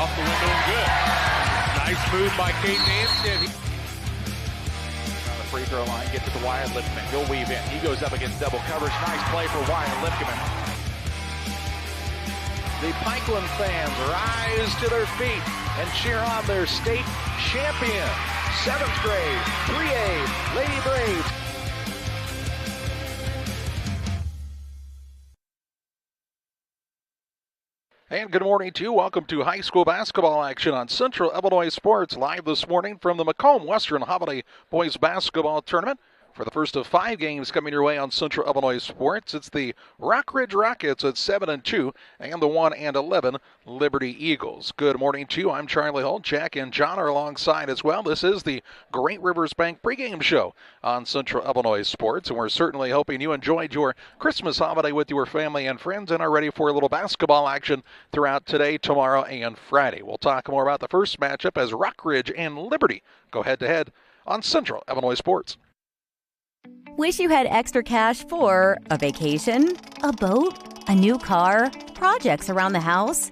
off the window and good. Nice move by Caden Anstead. On the free throw line, get to the wire, Lipman. He'll weave in. He goes up against double coverage. Nice play for Wyatt Lipman. The Pikeland fans rise to their feet and cheer on their state champion. 7th grade, 3A, Lady Braves. And good morning to you. Welcome to high school basketball action on Central Illinois Sports, live this morning from the Macomb Western Holiday Boys Basketball Tournament. For the first of 5 games coming your way on Central Illinois Sports, it's the Rockridge Rockets at 7-2 and the 1-11 Liberty Eagles. Good morning to you. I'm Charlie Hull. Jack and John are alongside as well. This is the Great Rivers Bank pregame show on Central Illinois Sports, and we're certainly hoping you enjoyed your Christmas holiday with your family and friends and are ready for a little basketball action throughout today, tomorrow, and Friday. We'll talk more about the first matchup as Rockridge and Liberty go head-to-head on Central Illinois Sports. Wish you had extra cash for a vacation, a boat, a new car, projects around the house?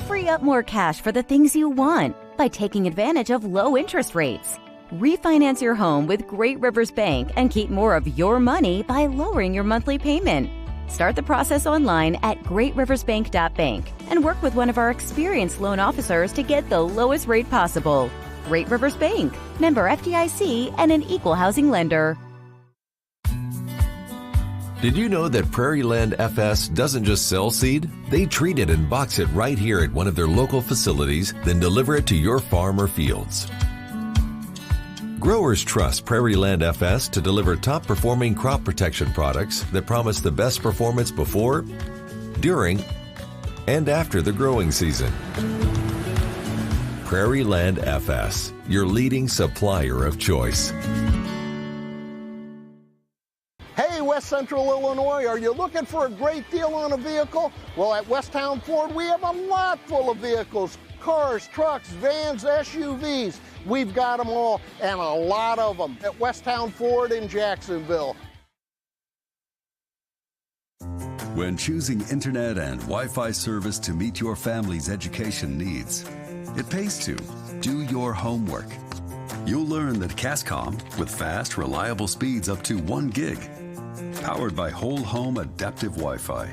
Free up more cash for the things you want by taking advantage of low interest rates. Refinance your home with Great Rivers Bank and keep more of your money by lowering your monthly payment. Start the process online at greatriversbank.bank and work with one of our experienced loan officers to get the lowest rate possible. Great Rivers Bank, member FDIC, and an equal housing lender. Did you know that Prairie Land FS doesn't just sell seed? They treat it and box it right here at one of their local facilities, then deliver it to your farm or fields. Growers trust Prairie Land FS to deliver top-performing crop protection products that promise the best performance before, during, and after the growing season. Prairie Land FS, your leading supplier of choice. West Central Illinois, are you looking for a great deal on a vehicle? Well, at Westtown Ford, we have a lot full of vehicles. Cars, trucks, vans, SUVs. We've got them all, and a lot of them at Westtown Ford in Jacksonville. When choosing internet and Wi-Fi service to meet your family's education needs, it pays to do your homework. You'll learn that Cascom, with fast, reliable speeds up to 1 gig, powered by whole home adaptive Wi-Fi,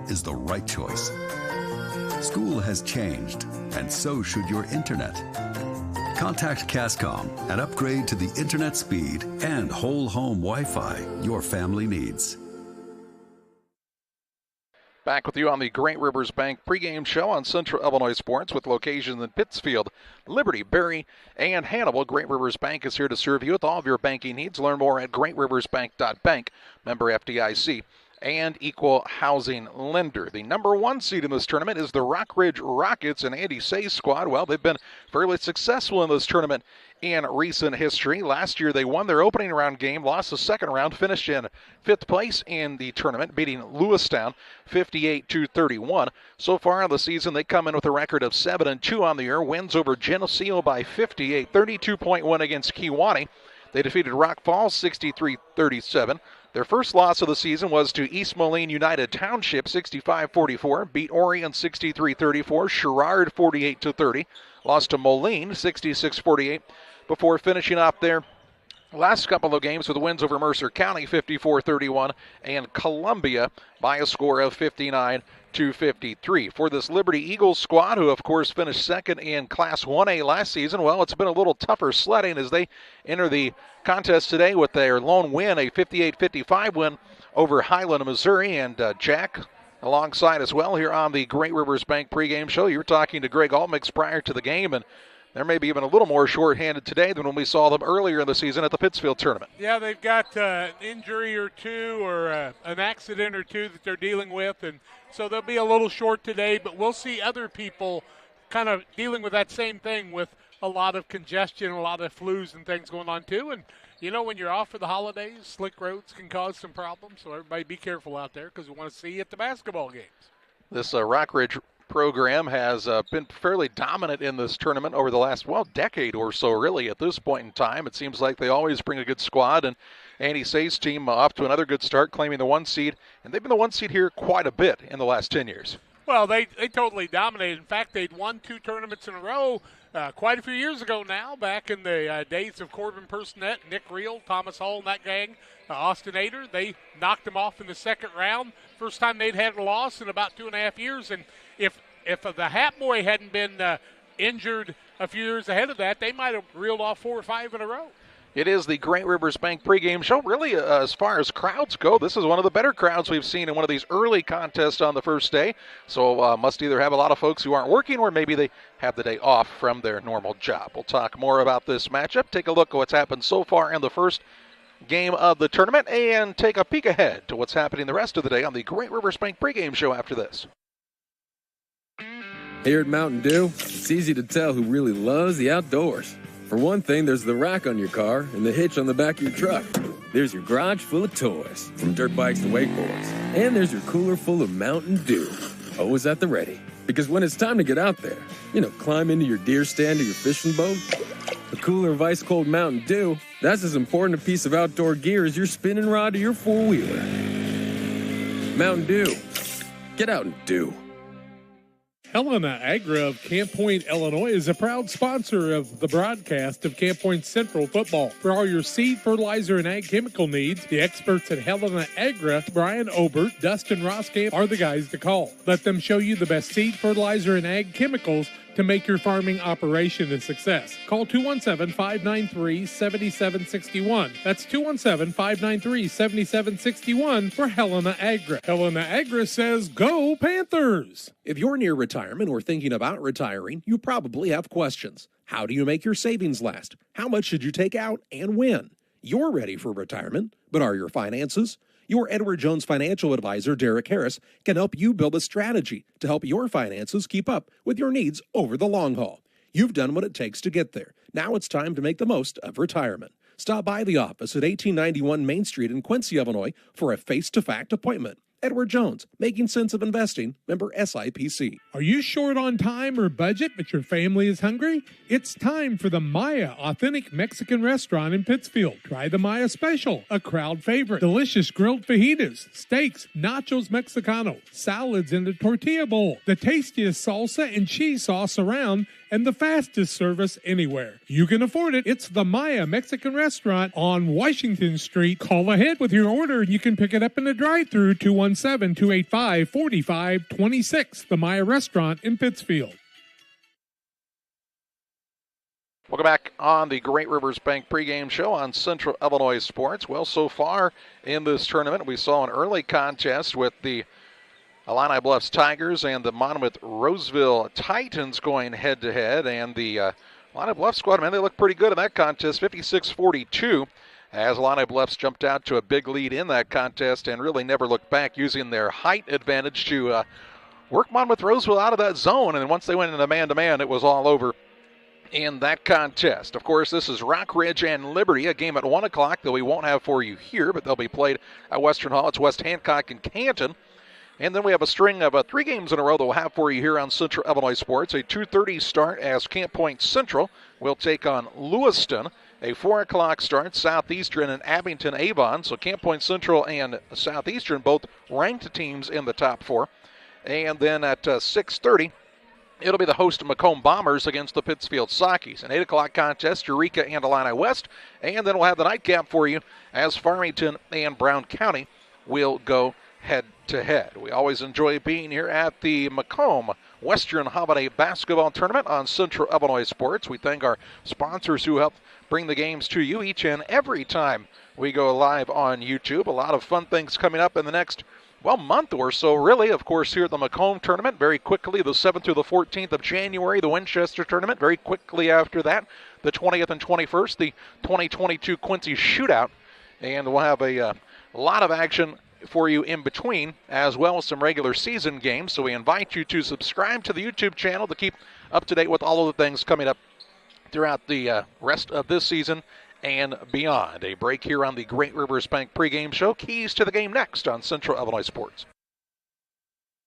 is the right choice. School has changed, and so should your internet. Contact Cascom and upgrade to the internet speed and whole home Wi-Fi your family needs. Back with you on the Great Rivers Bank pregame show on Central Illinois Sports with locations in Pittsfield, Liberty, Berry, and Hannibal. Great Rivers Bank is here to serve you with all of your banking needs. Learn more at greatriversbank.bank, member FDIC, and equal housing lender. The number 1 seed in this tournament is the Rockridge Rockets and Andy Say's squad. Well, they've been fairly successful in this tournament in recent history. Last year they won their opening round game, lost the second round, finished in 5th place in the tournament, beating Lewistown 58-31. So far in the season, they come in with a record of 7-2 on the year, wins over Geneseo by 58, 32-point win against Kewanee. They defeated Rock Falls 63-37. Their first loss of the season was to East Moline United Township 65-44, beat Orion 63-34, Sherrard 48-30, lost to Moline 66-48 before finishing up their last couple of games with wins over Mercer County 54-31 and Columbia by a score of 59-53. For this Liberty Eagles squad, who of course finished second in Class 1A last season, well, it's been a little tougher sledding as they enter the contest today with their lone win, a 58-55 win over Highland, Missouri. And Jack, alongside as well here on the Great Rivers Bank pregame show, you were talking to Greg Altmix prior to the game, and they're maybe even a little more short-handed today than when we saw them earlier in the season at the Pittsfield tournament. Yeah, they've got an injury or two or an accident or two that they're dealing with, and so they'll be a little short today, but we'll see other people kind of dealing with that same thing with a lot of congestion, a lot of flus and things going on too. And, you know, when you're off for the holidays, slick roads can cause some problems, so everybody be careful out there because we want to see you at the basketball games. This Rockridge program has been fairly dominant in this tournament over the last, decade or so, really, at this point in time. It seems like they always bring a good squad, and Andy Say's team off to another good start, claiming the 1 seed, and they've been the 1 seed here quite a bit in the last 10 years. Well, they totally dominated. In fact, they'd won 2 tournaments in a row quite a few years ago now, back in the days of Corbin Personette, Nick Reel, Thomas Hull, and that gang. Austin Ader, they knocked them off in the second round. First time they'd had a loss in about 2.5 years. And if the Hat Boy hadn't been injured a few years ahead of that, they might have reeled off 4 or 5 in a row. It is the Great Rivers Bank pregame show. Really, as far as crowds go, this is one of the better crowds we've seen in one of these early contests on the first day. So must either have a lot of folks who aren't working, or maybe they have the day off from their normal job. We'll talk more about this matchup, take a look at what's happened so far in the first game of the tournament, and take a peek ahead to what's happening the rest of the day on the Great Rivers Bank pregame show after this. Here at Mountain Dew, it's easy to tell who really loves the outdoors. For one thing, there's the rack on your car and the hitch on the back of your truck. There's your garage full of toys, from dirt bikes to wakeboards. And there's your cooler full of Mountain Dew, always at the ready. Because when it's time to get out there, climb into your deer stand or your fishing boat, a cooler of ice-cold Mountain Dew, that's as important a piece of outdoor gear as your spinning rod or your four-wheeler. Mountain Dew. Get out and do. Helena Agra of Camp Point, Illinois is a proud sponsor of the broadcast of Camp Point Central football. For all your seed, fertilizer, and ag chemical needs, the experts at Helena Agra, Brian Obert, Dustin Roskamp, are the guys to call. Let them show you the best seed, fertilizer, and ag chemicals to make your farming operation a success. Call 217-593-7761. That's 217-593-7761 for Helena Agra. Helena Agra says, go Panthers! If you're near retirement or thinking about retiring, you probably have questions. How do you make your savings last? How much should you take out and when? You're ready for retirement, but are your finances? Your Edward Jones financial advisor, Derek Harris, can help you build a strategy to help your finances keep up with your needs over the long haul. You've done what it takes to get there. Now it's time to make the most of retirement. Stop by the office at 1891 Main Street in Quincy, Illinois for a face-to-fact appointment. Edward Jones, making sense of investing, member SIPC. Are you short on time or budget, but your family is hungry? It's time for the Maya Authentic Mexican Restaurant in Pittsfield. Try the Maya Special, a crowd favorite. Delicious grilled fajitas, steaks, nachos Mexicano, salads in the tortilla bowl, the tastiest salsa and cheese sauce around, and the fastest service anywhere. You can afford it. It's the Maya Mexican Restaurant on Washington Street. Call ahead with your order and you can pick it up in the drive-thru, 217-285-4526. The Maya Restaurant in Pittsfield. Welcome back on the Great Rivers Bank pregame show on Central Illinois Sports. Well, so far in this tournament, we saw an early contest with the Illini Bluffs Tigers and the Monmouth Roseville Titans going head-to-head. And the Illini Bluffs squad, man, they look pretty good in that contest, 56-42, as Illini Bluffs jumped out to a big lead in that contest and really never looked back, using their height advantage to work Monmouth Roseville out of that zone. And once they went into man-to-man, it was all over in that contest. Of course, this is Rockridge and Liberty, a game at 1 o'clock that we won't have for you here, but they'll be played at Western Hall. It's West Hancock and Canton. And then we have a string of 3 games in a row that we'll have for you here on Central Illinois Sports. A 2:30 start as Camp Point Central will take on Lewiston. A 4 o'clock start, Southeastern and Abington Avon. So Camp Point Central and Southeastern both ranked teams in the top 4. And then at 6:30, it'll be the host of Macomb Bombers against the Pittsfield Sockies. An 8 o'clock contest, Eureka and Illini West. And then we'll have the nightcap for you as Farmington and Brown County will go head-to-head. We always enjoy being here at the Macomb Western Holiday Basketball Tournament on Central Illinois Sports. We thank our sponsors who help bring the games to you each and every time we go live on YouTube. A lot of fun things coming up in the next, month or so, really. Of course, here at the Macomb Tournament, very quickly, the 7th through the 14th of January, the Winchester Tournament. Very quickly after that, the 20th and 21st, the 2022 Quincy Shootout. And we'll have a lot of action for you in between, as well as some regular season games. So we invite you to subscribe to the YouTube channel to keep up to date with all of the things coming up throughout the rest of this season and beyond. A break here on the Great Rivers Bank pregame show. Keys to the game next on Central Illinois Sports.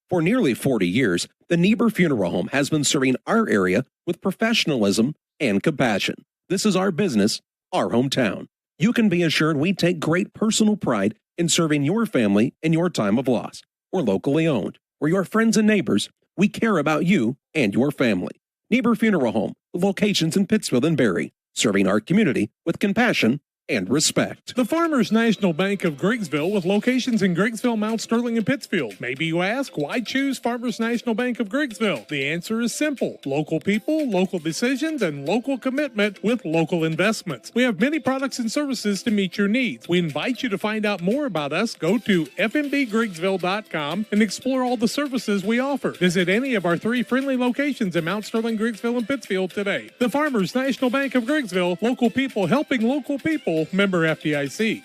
For nearly 40 years, the Niebuhr Funeral Home has been serving our area with professionalism and compassion. This is our business, our hometown. You can be assured we take great personal pride in serving your family in your time of loss. We're locally owned. or your friends and neighbors, we care about you and your family. Neighbor Funeral Home, with locations in Pittsfield and Barry, serving our community with compassion and respect. The Farmers National Bank of Griggsville, with locations in Griggsville, Mount Sterling, and Pittsfield. Maybe you ask, why choose Farmers National Bank of Griggsville? The answer is simple. Local people, local decisions, and local commitment with local investments. We have many products and services to meet your needs. We invite you to find out more about us. Go to fmbgriggsville.com and explore all the services we offer. Visit any of our 3 friendly locations in Mount Sterling, Griggsville, and Pittsfield today. The Farmers National Bank of Griggsville, local people helping local people. Member FDIC.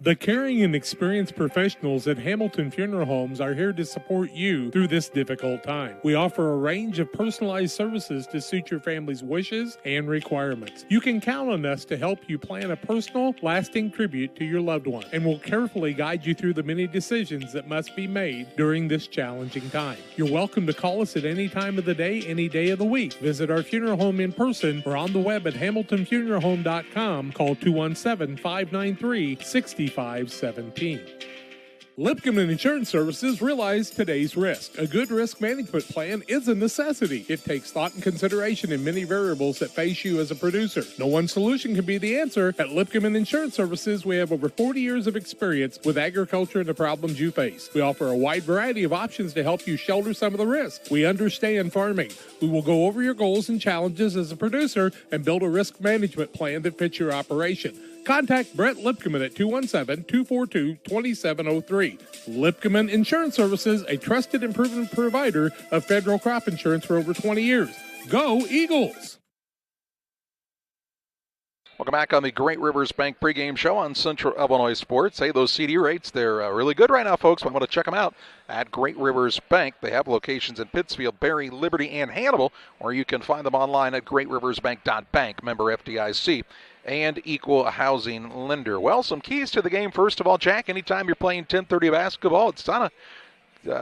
The caring and experienced professionals at Hamilton Funeral Homes are here to support you through this difficult time. We offer a range of personalized services to suit your family's wishes and requirements. You can count on us to help you plan a personal, lasting tribute to your loved one, and we'll carefully guide you through the many decisions that must be made during this challenging time. You're welcome to call us at any time of the day, any day of the week. Visit our funeral home in person or on the web at hamiltonfuneralhome.com. Call 217-593-6517. Lipcomb Insurance Services realize today's risk. A good risk management plan is a necessity. It takes thought and consideration in many variables that face you as a producer. No one solution can be the answer. At Lipcomb Insurance Services, we have over 40 years of experience with agriculture and the problems you face. We offer a wide variety of options to help you shoulder some of the risk. We understand farming. We will go over your goals and challenges as a producer and build a risk management plan that fits your operation. Contact Brett Lipkeman at 217-242-2703. Lipkeman Insurance Services, a trusted and proven provider of federal crop insurance for over 20 years. Go Eagles! Welcome back on the Great Rivers Bank pregame show on Central Illinois Sports. Hey, those CD rates, they're really good right now, folks. I want to check them out at Great Rivers Bank. They have locations in Pittsfield, Barry, Liberty, and Hannibal, or you can find them online at greatriversbank.bank, member FDIC, and equal housing lender. Well, some keys to the game. First of all, Jack, anytime you're playing 10:30 basketball, it's kind of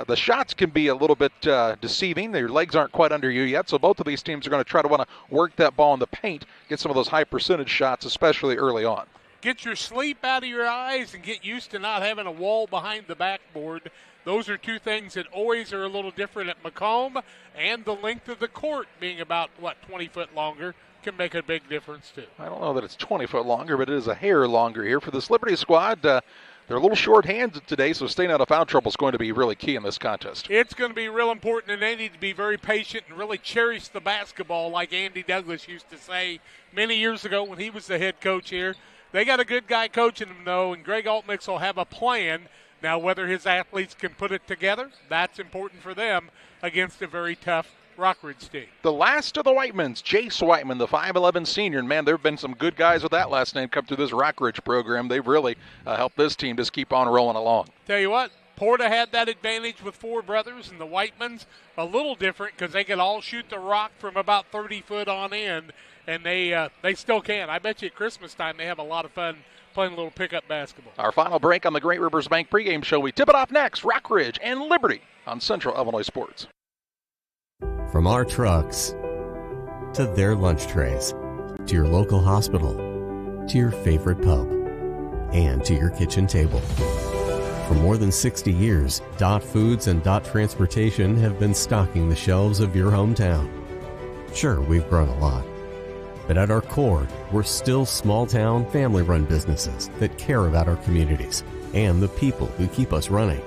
the shots can be a little bit deceiving. Your legs aren't quite under you yet, so both of these teams are going to try to want to work that ball in the paint, get some of those high percentage shots, especially early on. Get your sleep out of your eyes and get used to not having a wall behind the backboard. Those are two things that always are a little different at Macomb, and the length of the court being about, 20 foot longer can make a big difference too. I don't know that it's 20 foot longer, but it is a hair longer here for this Liberty squad. They're a little short-handed today, so staying out of foul trouble is going to be really key in this contest. It's going to be real important, and they need to be very patient and really cherish the basketball like Andy Douglas used to say many years ago when he was the head coach here. They got a good guy coaching them, though, and Greg Altmix will have a plan. Now, whether his athletes can put it together, that's important for them against a very tough Rockridge team. The last of the Whitemans, Jace Whiteman, the 5'11 senior. And, man, there have been some good guys with that last name come through this Rockridge program. They've really helped this team just keep on rolling along. Tell you what, Porta had that advantage with four brothers, and the Whitemans a little different because they can all shoot the rock from about 30 foot on end, and they still can. I bet you at Christmas time they have a lot of fun playing a little pickup basketball. Our final break on the Great Rivers Bank pregame show. We tip it off next, Rockridge and Liberty on Central Illinois Sports. From our trucks to their lunch trays, to your local hospital, to your favorite pub, and to your kitchen table. For more than 60 years, Dot Foods and Dot Transportation have been stocking the shelves of your hometown. Sure, we've grown a lot, but at our core, we're still small-town, family-run businesses that care about our communities and the people who keep us running.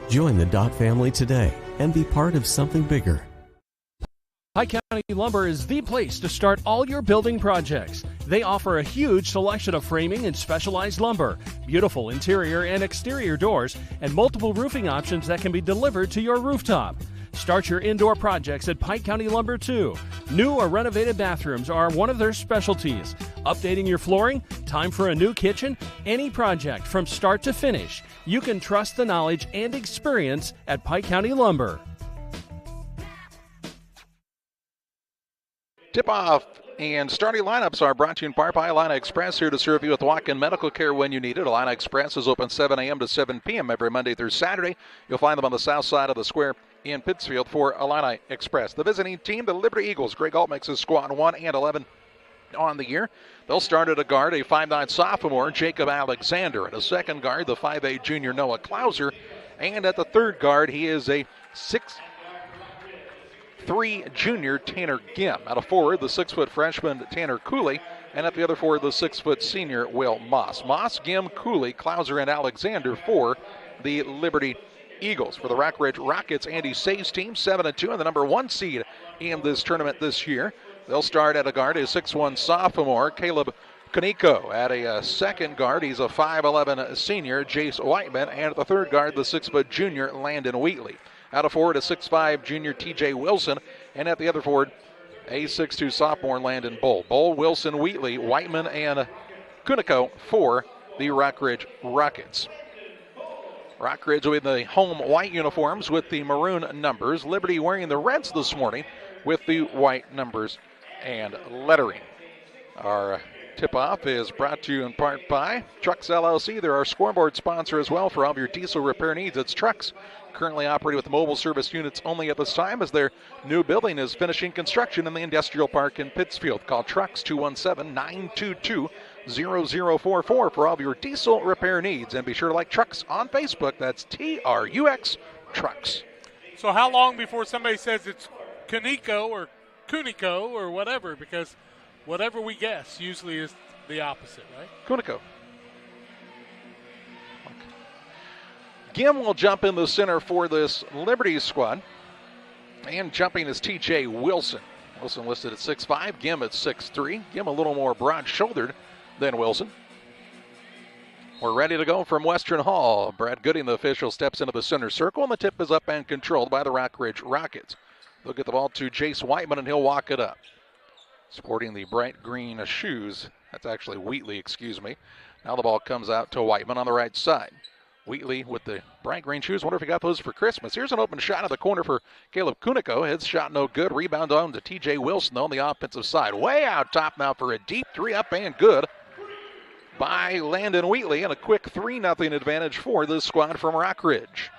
Join the Dot family today and be part of something bigger. Pike County Lumber is the place to start all your building projects. They offer a huge selection of framing and specialized lumber, beautiful interior and exterior doors, and multiple roofing options that can be delivered to your rooftop. Start your indoor projects at Pike County Lumber too. New or renovated bathrooms are one of their specialties. Updating your flooring, time for a new kitchen, any project from start to finish. You can trust the knowledge and experience at Pike County Lumber. Tip-off and starting lineups are brought to you in part by Illini Express, here to serve you with walk-in medical care when you need it. Illini Express is open 7 a.m. to 7 p.m. every Monday through Saturday. You'll find them on the south side of the square in Pittsfield for Illini Express. The visiting team, the Liberty Eagles. Greg Altmix is squad 1-11 on the year. They'll start at a guard, a 5'9 sophomore, Jacob Alexander. At a second guard, the 5'8 junior Noah Klauser. And at the third guard, he is a 6'3" junior, Tanner Gim. At a forward, the 6-foot freshman, Tanner Cooley. And at the other forward, the 6-foot senior, Will Moss. Moss, Gim, Cooley, Klauser, and Alexander for the Liberty Eagles. For the Rockridge Rockets, Andy Say's team, 7-2, and the number 1 seed in this tournament this year. They'll start at a guard, a 6'1" sophomore, Caleb Kaneko. At a second guard, he's a 5'11" senior, Jace Whiteman. And at the third guard, the 6-foot junior, Landon Wheatley. Out of forward, a 6'5" junior, TJ Wilson. And at the other forward, a 6'2" sophomore, Landon Bull. Bull, Wilson, Wheatley, Whiteman, and Kuniko for the Rockridge Rockets. Rockridge with the home white uniforms with the maroon numbers. Liberty wearing the reds this morning with the white numbers and lettering. Our tip-off is brought to you in part by Trucks LLC. They're our scoreboard sponsor as well for all of your diesel repair needs. It's Trucks, currently operating with mobile service units only at this time as their new building is finishing construction in the industrial park in Pittsfield. Call Trucks 217-922-0044 for all of your diesel repair needs. And be sure to like Trucks on Facebook. That's TRUX Trucks. So how long before somebody says it's Kuniko or Kuniko or whatever? Because whatever we guess usually is the opposite, right? Kuniko. Gim will jump in the center for this Liberty squad. And jumping is TJ Wilson. Wilson listed at 6'5", Gim at 6'3". Gim a little more broad-shouldered than Wilson. We're ready to go from Western Hall. Brad Gooding, the official, steps into the center circle, and the tip is up and controlled by the Rockridge Rockets. They'll get the ball to Jace Whiteman, and he'll walk it up. Sporting the bright green shoes. That's actually Wheatley, excuse me. Now the ball comes out to Whiteman on the right side. Wheatley with the bright green shoes. Wonder if he got those for Christmas. Here's an open shot of the corner for Caleb Kuniko. His shot no good. Rebound on to TJ Wilson on the offensive side. Way out top now for a deep three, up and good by Landon Wheatley, and a quick 3-0 advantage for this squad from Rockridge.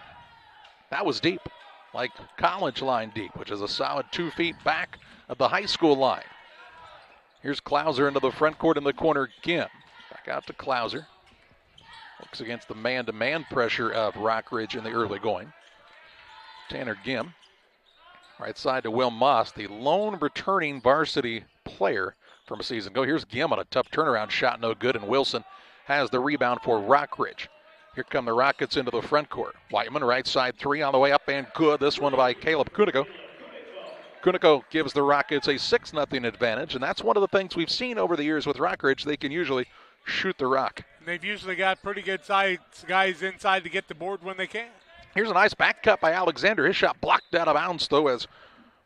That was deep, like college line deep, which is a solid 2 feet back of the high school line. Here's Klauser into the front court in the corner. Gim back out to Klauser. Looks against the man-to-man pressure of Rockridge in the early going. Tanner Gim. Right side to Will Moss, the lone returning varsity player from a season ago. Here's Gim on a tough turnaround shot, no good, and Wilson has the rebound for Rockridge. Here come the Rockets into the front court. Whiteman, right side three on the way up and good. This one by Caleb Kuniko. Kuniko gives the Rockets a 6-0 advantage, and that's one of the things we've seen over the years with Rockridge. They can usually shoot the rock. And they've usually got pretty good size guys inside to get the board when they can. Here's a nice back cut by Alexander. His shot blocked out of bounds, though, as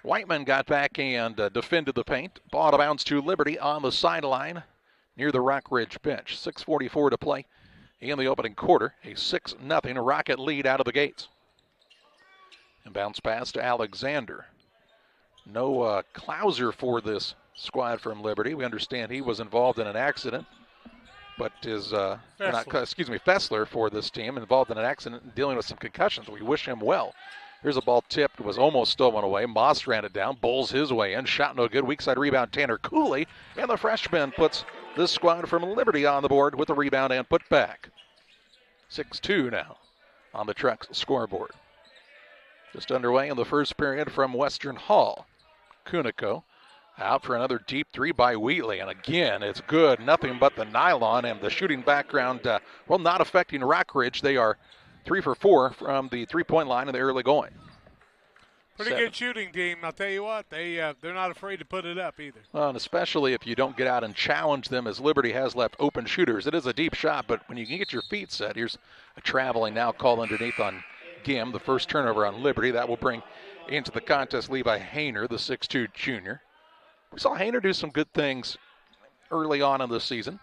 Whiteman got back and defended the paint. Ball out of bounds to Liberty on the sideline near the Rockridge bench. 6:44 to play in the opening quarter. A 6-0 Rocket lead out of the gates. And bounce pass to Alexander. No Klauser for this squad from Liberty. We understand he was involved in an accident, but is Fessler for this team, involved in an accident and dealing with some concussions. We wish him well. Here's a ball tipped, was almost stolen away. Moss ran it down, Bulls his way in, shot no good. Weak side rebound, Tanner Cooley, and the freshman puts this squad from Liberty on the board with a rebound and put back. 6-2 now on the Trucks scoreboard. Just underway in the first period from Western Hall. Kuniko out for another deep three by Wheatley, and again it's good, nothing but the nylon, and the shooting background not affecting Rockridge. They are 3 for 4 from the three-point line in the early going. Pretty good shooting team, I'll tell you what. They're not afraid to put it up either. Well, and especially if you don't get out and challenge them, as Liberty has left open shooters. It is a deep shot, but when you can get your feet set, here's a traveling now call underneath on Gim, the first turnover on Liberty. That will bring into the contest Levi Hayner, the 6'2 junior. We saw Hayner do some good things early on in the season.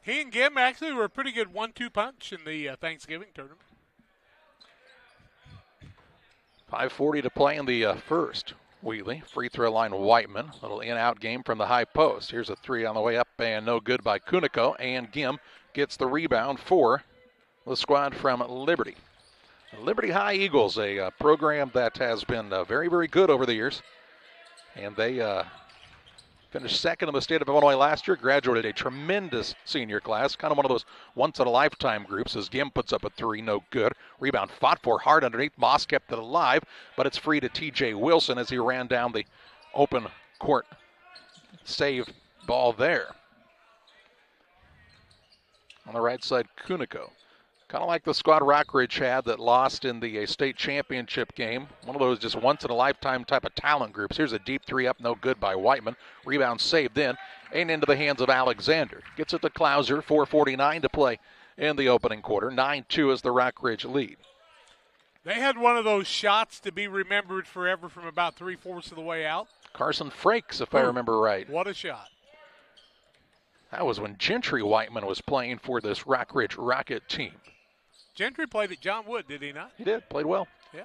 He and Gim actually were a pretty good 1-2 punch in the Thanksgiving tournament. 5:40 to play in the first. Wheatley, free throw line Whiteman. Little in-out game from the high post. Here's a three on the way up and no good by Kuniko. And Gim gets the rebound for the squad from Liberty. Liberty High Eagles, a program that has been very, very good over the years. And they Finished second in the state of Illinois last year, graduated a tremendous senior class, kind of one of those once-in-a-lifetime groups as Gim puts up a three, no good. Rebound fought for hard underneath. Moss kept it alive, but it's free to T.J. Wilson as he ran down the open court save ball there. On the right side, Kuniko. Kind of like the squad Rockridge had that lost in the state championship game. One of those just once-in-a-lifetime type of talent groups. Here's a deep three up, no good by Whiteman. Rebound saved in and into the hands of Alexander. Gets it to Klauser, 4:49 to play in the opening quarter. 9-2 is the Rockridge lead. They had one of those shots to be remembered forever from about 3/4 of the way out. Carson Frakes, if I remember right. What a shot. That was when Gentry Whiteman was playing for this Rockridge Rocket team. Gentry played at John Wood, did he not? He did, played well. Yeah.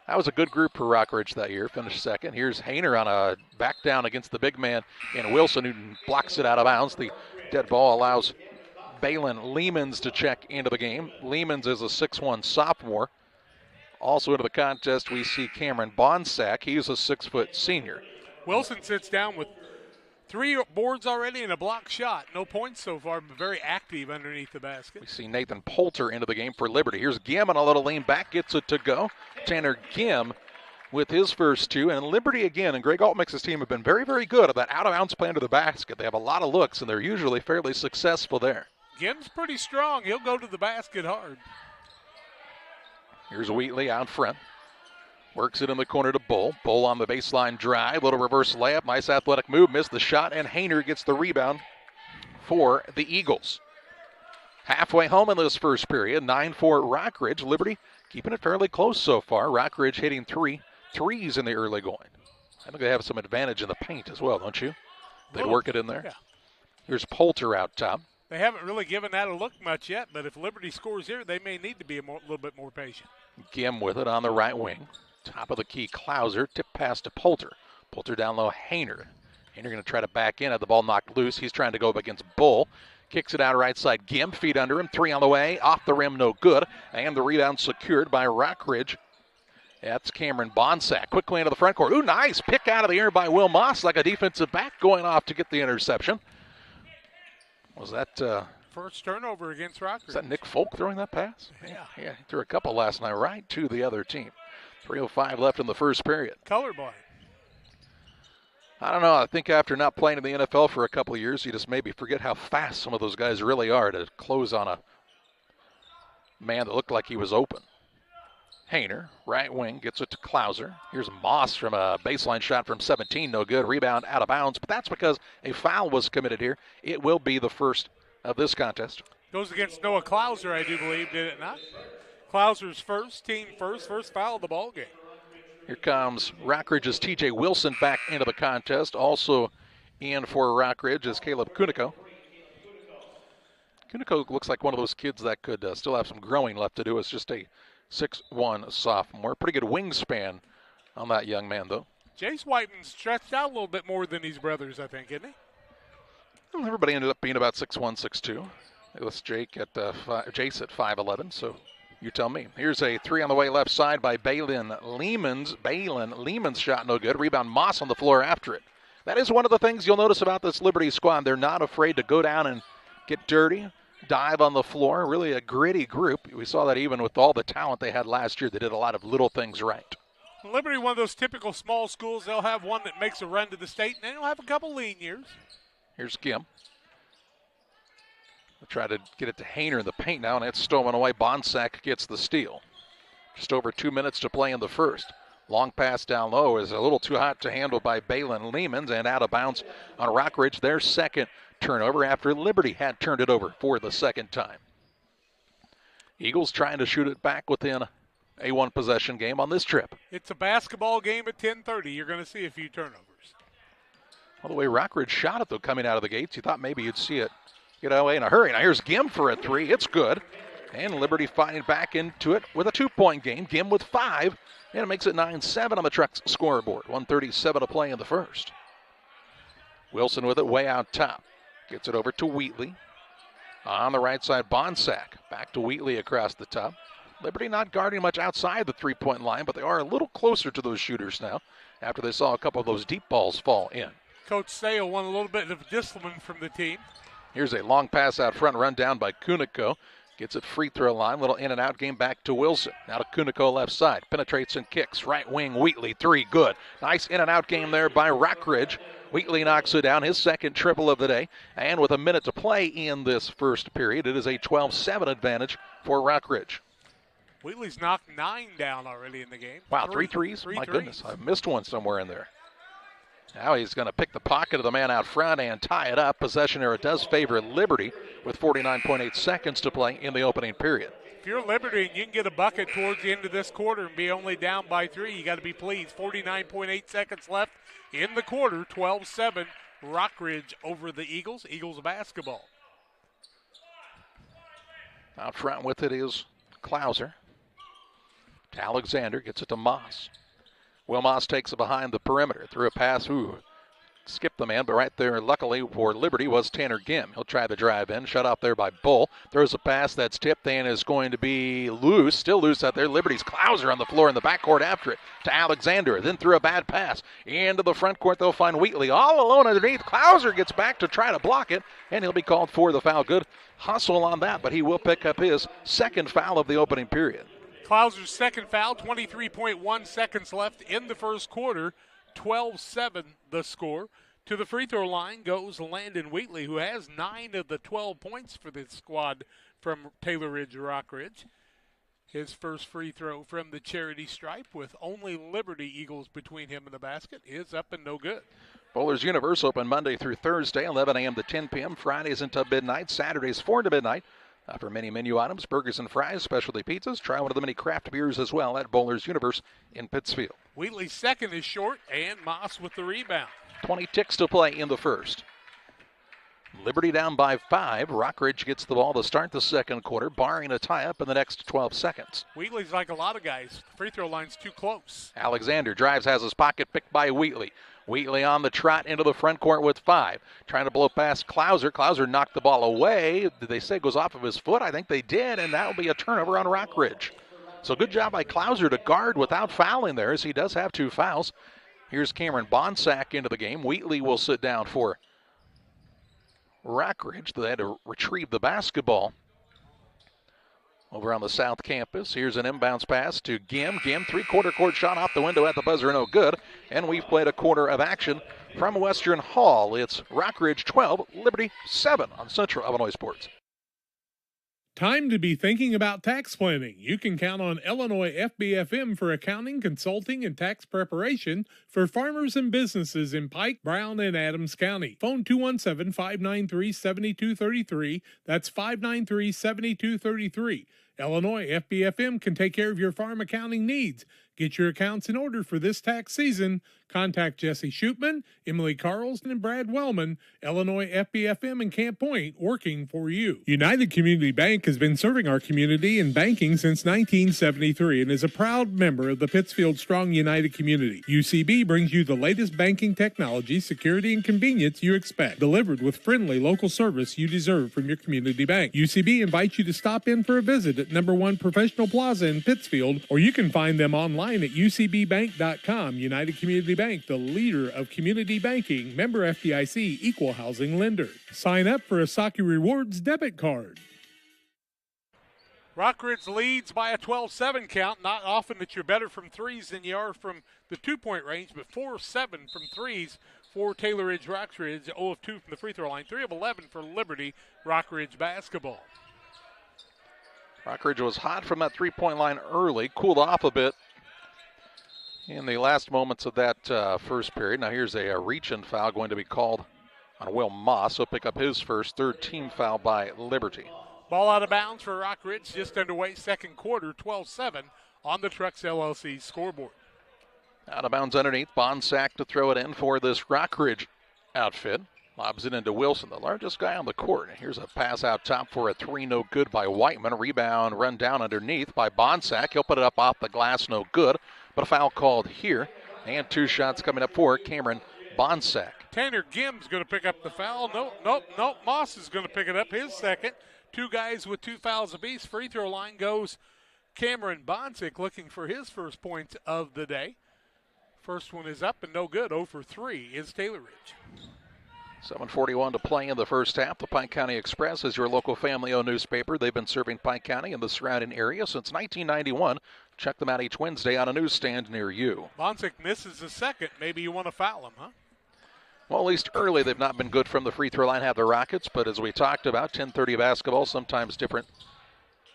That was a good group for Rockridge that year, finished second. Here's Hayner on a back down against the big man in Wilson, who blocks it out of bounds. The dead ball allows Balin Leemans to check into the game. Leemans is a 6'1 sophomore. Also into the contest, we see Cameron Bonsack. He's a 6-foot senior. Wilson sits down with 3 boards already and a block shot. No points so far, but very active underneath the basket. We see Nathan Poulter into the game for Liberty. Here's Gim on a little lean back, gets it to go. Tanner Gim with his first 2. And Liberty again, and Greg Altmix's team have been very, very good at that out-of-bounds play under the basket. They have a lot of looks, and they're usually fairly successful there. Gim's pretty strong. He'll go to the basket hard. Here's Wheatley out front. Works it in the corner to Bull. Bull on the baseline drive. Little reverse layup. Nice athletic move. Missed the shot, and Hayner gets the rebound for the Eagles. Halfway home in this first period. 9-4 Rockridge. Liberty keeping it fairly close so far. Rockridge hitting 3 threes in the early going. I think they have some advantage in the paint as well, don't you? They'd work it in there. Yeah. Here's Poulter out top. They haven't really given that a look much yet, but if Liberty scores here, they may need to be a little bit more patient. Gim with it on the right wing. Top of the key, Klauser. Tip pass to Poulter. Poulter down low, Hayner. Hayner going to try to back in. Had the ball knocked loose. He's trying to go up against Bull. Kicks it out right side. Gim, feet under him. 3 on the way. Off the rim, no good. And the rebound secured by Rockridge. That's Cameron Bonsack. Quickly into the front court. Ooh, nice pick out of the air by Will Moss, like a defensive back going off to get the interception. Was that... First turnover against Rockridge. Is that Nick Folk throwing that pass? Yeah. Yeah, he threw a couple last night right to the other team. 3:05 left in the first period. Colorblind. I don't know. I think after not playing in the NFL for a couple of years, you just maybe forget how fast some of those guys really are to close on a man that looked like he was open. Hayner, right wing, gets it to Klauser. Here's Moss from a baseline shot from 17. No good. Rebound out of bounds. But that's because a foul was committed here. It will be the first of this contest. Goes against Noah Klauser, I do believe, did it not? Klauser's first, team first foul of the ball game. Here comes Rockridge's T.J. Wilson back into the contest. Also in for Rockridge is Caleb Kuniko. Kuniko looks like one of those kids that could still have some growing left to do. It's just a 6'1 sophomore. Pretty good wingspan on that young man, though. Jace Whiteman's stretched out a little bit more than his brothers, I think, isn't he? Well, everybody ended up being about 6'1", 6'2". It was Jace at 5'11", so you tell me. Here's a 3 on the way left side by Balin Leemans. Balin Leemans shot no good. Rebound Moss on the floor after it. That is one of the things you'll notice about this Liberty squad. They're not afraid to go down and get dirty, dive on the floor. Really a gritty group. We saw that even with all the talent they had last year. They did a lot of little things right. Liberty, one of those typical small schools. They'll have one that makes a run to the state, and then they'll have a couple lean years. Here's Gim. They'll try to get it to Hayner in the paint now, and it's stolen away. Bonsack gets the steal. Just over 2 minutes to play in the first. Long pass down low is a little too hot to handle by Balin Leemans, and out of bounds on Rockridge, their second turnover after Liberty had turned it over for the second time. Eagles trying to shoot it back within a one-possession game on this trip. It's a basketball game at 10:30. You're going to see a few turnovers. All the way Rockridge shot it, though, coming out of the gates. You thought maybe you'd see it get away in a hurry. Now here's Gim for a 3. It's good. And Liberty fighting back into it with a 2-point game. Gim with 5. And it makes it 9-7 on the Trucks scoreboard. 1:37 to play in the first. Wilson with it way out top. Gets it over to Wheatley. On the right side, Bonsack. Back to Wheatley across the top. Liberty not guarding much outside the three-point line, but they are a little closer to those shooters now after they saw a couple of those deep balls fall in. Coach Sale want a little bit of discipline from the team. Here's a long pass out front, run down by Kuniko. Gets it free throw line, little in and out game back to Wilson. Now to Kuniko left side, penetrates and kicks. Right wing, Wheatley, three, good. Nice in and out game there by Rockridge. Wheatley knocks it down, his second triple of the day. And with a minute to play in this first period, it is a 12-7 advantage for Rockridge. Wheatley's knocked 9 down already in the game. Wow, three threes? My goodness, I missed one somewhere in there. Now he's going to pick the pocket of the man out front and tie it up. Possession error does favor Liberty with 49.8 seconds to play in the opening period. If you're Liberty and you can get a bucket towards the end of this quarter and be only down by 3, you got to be pleased. 49.8 seconds left in the quarter. 12-7, Rockridge over the Eagles. Eagles basketball. Out front with it is Klauser. To Alexander, gets it to Moss. Will Moss takes it behind the perimeter. Through a pass, skipped the man, but right there, luckily for Liberty, was Tanner Gim. He'll try the drive in, shut off there by Bull. Throws a pass that's tipped and is going to be loose, still loose out there. Liberty's Klauser on the floor in the backcourt after it to Alexander. Then through a bad pass into the front court, they'll find Wheatley all alone underneath. Klauser gets back to try to block it, and he'll be called for the foul. Good hustle on that, but he will pick up his second foul of the opening period. Klauser's second foul, 23.1 seconds left in the first quarter. 12-7 the score. To the free throw line goes Landon Wheatley, who has 9 of the 12 points for the squad from Taylor Ridge Rockridge. His first free throw from the charity stripe with only Liberty Eagles between him and the basket is up and no good. Bowlers Universe open Monday through Thursday, 11 a.m. to 10 p.m. Fridays until midnight. Saturdays 4 to midnight. For many menu items, burgers and fries, specialty pizzas. Try one of the many craft beers as well at Bowlers Universe in Pittsfield. Wheatley's second is short, and Moss with the rebound. 20 ticks to play in the first. Liberty down by 5. Rockridge gets the ball to start the second quarter, barring a tie-up in the next 12 seconds. Wheatley's like a lot of guys. The free throw line's too close. Alexander drives, has his pocket picked by Wheatley. Wheatley on the trot into the front court with 5. Trying to blow past Klauser. Klauser knocked the ball away. Did they say it goes off of his foot? I think they did, and that will be a turnover on Rockridge. So good job by Klauser to guard without fouling there, as he does have 2 fouls. Here's Cameron Bonsack into the game. Wheatley will sit down for Rockridge. They had to retrieve the basketball over on the south campus. Here's an inbounds pass to Gim. Gim, three-quarter court shot off the window at the buzzer, no good. And we've played a quarter of action from Western Hall. It's Rockridge 12, Liberty 7 on Central Illinois Sports. Time to be thinking about tax planning. You can count on Illinois FBFM for accounting, consulting, and tax preparation for farmers and businesses in Pike, Brown, and Adams County. Phone 217-593-7233. That's 593-7233. Illinois FBFM can take care of your farm accounting needs. Get your accounts in order for this tax season. Contact Jesse Shootman, Emily Carlson, and Brad Wellman. Illinois FBFM in Camp Point, working for you. United Community Bank has been serving our community in banking since 1973 and is a proud member of the Pittsfield Strong United community. UCB brings you the latest banking technology, security, and convenience you expect, delivered with friendly local service you deserve from your community bank. UCB invites you to stop in for a visit at number 1 Professional Plaza in Pittsfield, or you can find them online at ucbbank.com. United Community Bank, the leader of community banking, member FDIC, equal housing lender. Sign up for a Saki Rewards debit card. Rockridge leads by a 12-7 count. Not often that you're better from threes than you are from the two-point range, but 4-7 from threes for Taylor Ridge Rockridge. 0 of 2 from the free throw line. 3 of 11 for Liberty Rockridge basketball. Rockridge was hot from that three-point line early, cooled off a bit in the last moments of that first period. Now here's a reach-in foul going to be called on Will Moss. He'll pick up his first, third team foul by Liberty. Ball out of bounds for Rockridge, just underway second quarter, 12-7 on the Trucks LLC scoreboard. Out of bounds underneath, Bonsack to throw it in for this Rockridge outfit. Lobs it into Wilson, the largest guy on the court. Here's a pass out top for a 3, no good by Whiteman. Rebound run down underneath by Bonsack. He'll put it up off the glass, no good. But a foul called here. And 2 shots coming up for Cameron Bonsack. Tanner Gim's going to pick up the foul. Nope. Moss is going to pick it up, his second. 2 guys with 2 fouls apiece. Free throw line goes Cameron Bonsack looking for his first points of the day. First one is up and no good. 0 for 3 is Taylor Ridge. 7:41 to play in the first half. The Pike County Express is your local family-owned newspaper. They've been serving Pike County and the surrounding area since 1991. Check them out each Wednesday on a newsstand near you. Bonsick misses the second. Maybe you want to foul him, huh? Well, at least early they've not been good from the free throw line, have the Rockets, but as we talked about, 10:30 basketball, sometimes different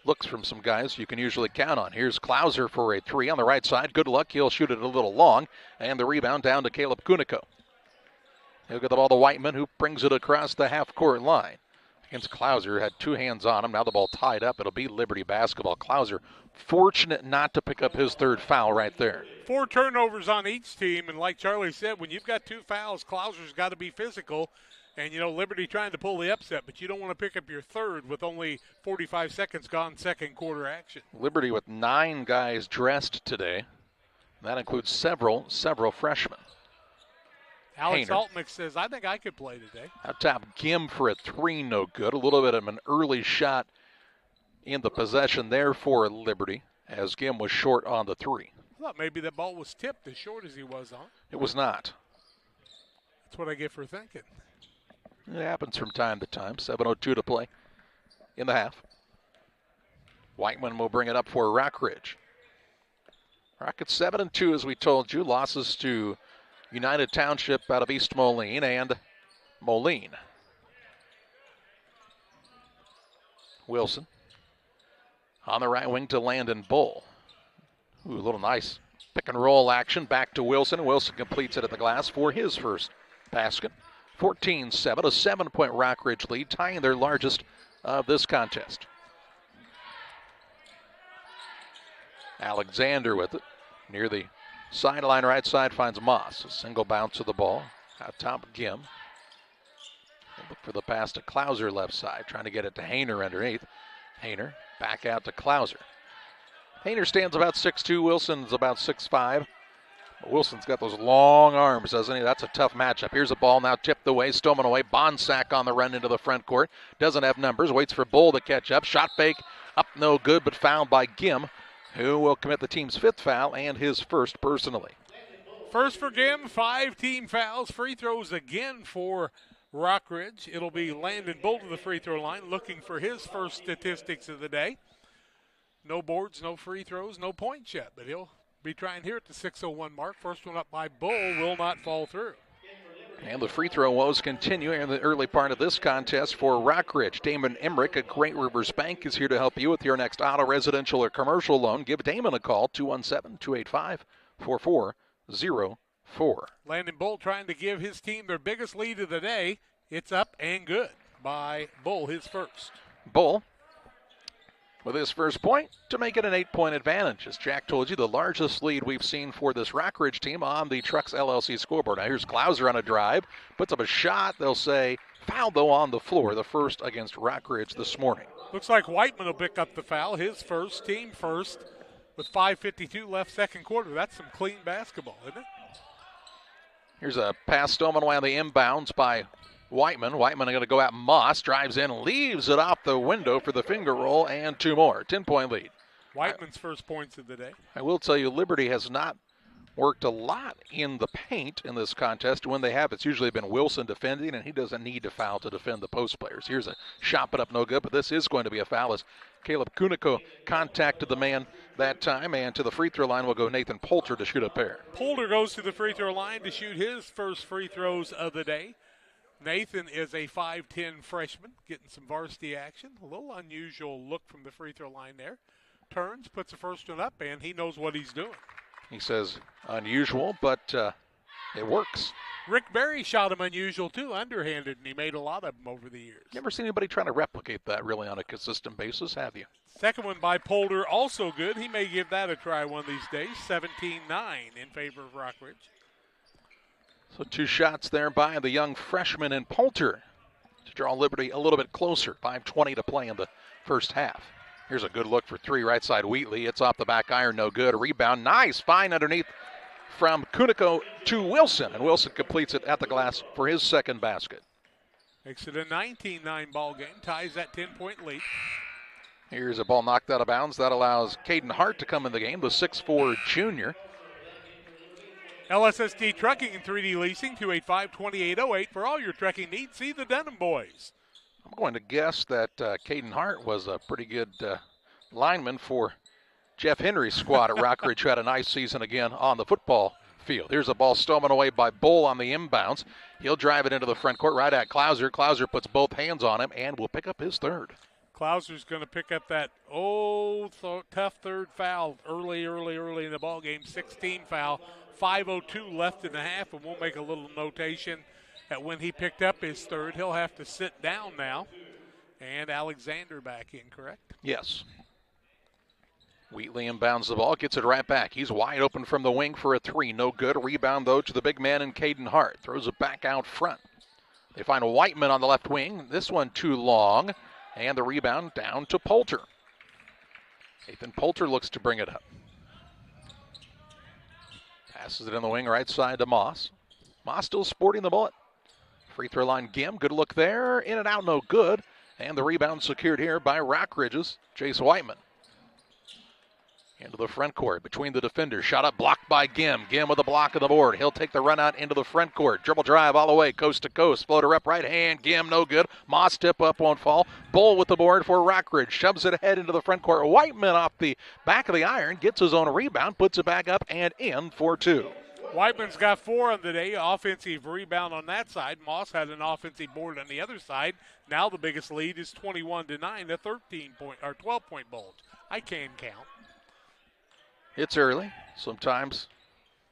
looks from some guys you can usually count on. Here's Klauser for a three on the right side. Good luck, he'll shoot it a little long, and the rebound down to Caleb Kuniko. He'll get the ball to Whiteman, who brings it across the half-court line. Against Klauser, had two hands on him. Now the ball tied up. It'll be Liberty basketball. Klauser fortunate not to pick up his third foul right there. 4 turnovers on each team, and like Charlie said, when you've got 2 fouls, Klauser's got to be physical. And, you know, Liberty trying to pull the upset, but you don't want to pick up your third with only 45 seconds gone second quarter action. Liberty with 9 guys dressed today. That includes several freshmen. Alex Altmix says, I think I could play today. Out top, Gim for a three, no good. A little bit of an early shot in the possession there for Liberty, as Gim was short on the three. I thought maybe that ball was tipped as short as he was on. It was not. That's what I get for thinking. It happens from time to time. 7:02 to play in the half. Whiteman will bring it up for Rockridge. Rockets 7-2, as we told you. Losses to United Township out of East Moline and Moline. Wilson on the right wing to Landon Bull. Ooh, a little nice pick and roll action back to Wilson. Wilson completes it at the glass for his first basket. 14-7, a 7-point Rockridge lead, tying their largest of this contest. Alexander with it near the sideline right side, finds Moss. A single bounce of the ball. Out top, Gim. Look for the pass to Klauser left side, trying to get it to Hayner underneath. Hayner back out to Klauser. Hayner stands about 6'2", Wilson's about 6'5". But Wilson's got those long arms, doesn't he? That's a tough matchup. Here's a ball now tipped away, stolen away. Bonsack on the run into the front court. Doesn't have numbers, waits for Bull to catch up. Shot fake, up no good, but fouled by Gim, who will commit the team's 5th foul and his first personally. First for Gim, 5 team fouls. Free throws again for Rockridge. It'll be Landon Bull to the free throw line, looking for his first statistics of the day. No boards, no free throws, no points yet, but he'll be trying here at the 6:01 mark. First one up by Bull will not fall through. And the free throw woes continue in the early part of this contest for Rockridge. Damon Emmerich at Great Rivers Bank is here to help you with your next auto, residential, or commercial loan. Give Damon a call, 217-285-4404. Landon Bull trying to give his team their biggest lead of the day. It's up and good by Bull, his first. Bull with his first point to make it an 8-point advantage. As Jack told you, the largest lead we've seen for this Rockridge team on the Trucks LLC scoreboard. Now here's Klauser on a drive, puts up a shot. They'll say foul, though, on the floor, the first against Rockridge this morning. Looks like Whiteman will pick up the foul, his first, team first, with 5:52 left second quarter. That's some clean basketball, isn't it? Here's a pass stolen away on the inbounds by Whiteman. Whiteman going to go at Moss, drives in, leaves it off the window for the finger roll, and 2 more. 10-point lead. Whiteman's first points of the day. I will tell you, Liberty has not worked a lot in the paint in this contest. When they have, it's usually been Wilson defending, and he doesn't need to foul to defend the post players. Here's a shot put up no good, but this is going to be a foul as Caleb Kuniko contacted the man that time, and to the free throw line will go Nathan Poulter to shoot a pair. Poulter goes to the free throw line to shoot his first free throws of the day. Nathan is a 5'10 freshman, getting some varsity action. A little unusual look from the free throw line there. Turns, puts the first one up, and he knows what he's doing. He says unusual, but it works. Rick Berry shot him unusual, too, underhanded, and he made a lot of them over the years. Never seen anybody trying to replicate that really on a consistent basis, have you? Second one by Poulter, also good. He may give that a try one of these days. 17-9 in favor of Rockridge. So 2 shots there by the young freshman in Poulter to draw Liberty a little bit closer. 5:20 to play in the first half. Here's a good look for 3 right side Wheatley. It's off the back iron, no good. A rebound, nice, fine underneath from Kuniko to Wilson. And Wilson completes it at the glass for his second basket. Makes it a 19-9 ball game, ties that 10-point lead. Here's a ball knocked out of bounds. That allows Caden Hart to come in the game, the 6'4 junior. LSSD Trucking and 3D Leasing, 285-2808 for all your trucking needs. See the Dunham boys. I'm going to guess that Caden Hart was a pretty good lineman for Jeff Henry's squad at Rockridge, who had a nice season again on the football field. Here's a ball stolen away by Bull on the inbounds. He'll drive it into the front court right at Klauser. Klauser puts both hands on him and will pick up his third. Klauser's going to pick up that tough third foul early in the ball game. 16 foul, 5:02 left in the half, and we'll make a little notation that when he picked up his third, he'll have to sit down now. And Alexander back in, correct? Yes. Wheatley inbounds the ball, gets it right back. He's wide open from the wing for a three. No good. Rebound, though, to the big man in Caden Hart. Throws it back out front. They find Whiteman on the left wing. This one too long. And the rebound down to Poulter. Nathan Poulter looks to bring it up. Passes it in the wing right side to Moss. Moss still sporting the bullet. Free throw line, Gim. Good look there. In and out, no good. And the rebound secured here by Rockridge's Chase Whiteman. Into the front court between the defenders. Shot up, blocked by Gim. Gim with a block on the board. He'll take the run out into the front court. Dribble drive all the way, coast to coast. Floater up right hand. Gim, no good. Moss tip up, won't fall. Bull with the board for Rockridge. Shoves it ahead into the front court. Whiteman off the back of the iron. Gets his own rebound. Puts it back up and in for two. Whiteman's got 4 on the day. Offensive rebound on that side. Moss had an offensive board on the other side. Now the biggest lead is 21-9, a 12-point bulge. I can count. It's early. Sometimes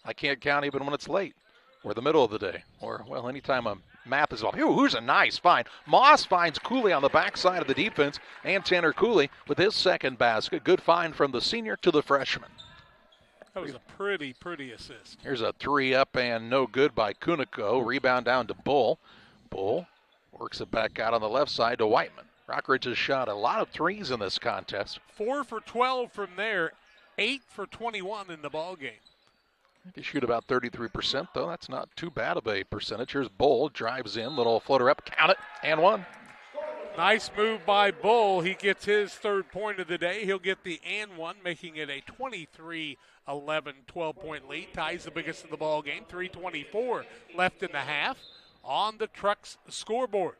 I can't count even when it's late or the middle of the day or, well, anytime math is off. Who's a nice find. Moss finds Cooley on the backside of the defense, and Tanner Cooley with his second basket. Good find from the senior to the freshman. That was a pretty assist. Here's a three up and no good by Kuniko. Rebound down to Bull. Bull works it back out on the left side to Whiteman. Rockridge has shot a lot of threes in this contest. 4 for 12 from there. 8 for 21 in the ball game. They shoot about 33%, though. That's not too bad of a percentage. Here's Bull, drives in, little floater up, count it, and one. Nice move by Bull. He gets his third point of the day. He'll get the and one, making it a 23-11 12-point lead. Ties the biggest of the ball game. 3:24 left in the half on the Trucks scoreboard.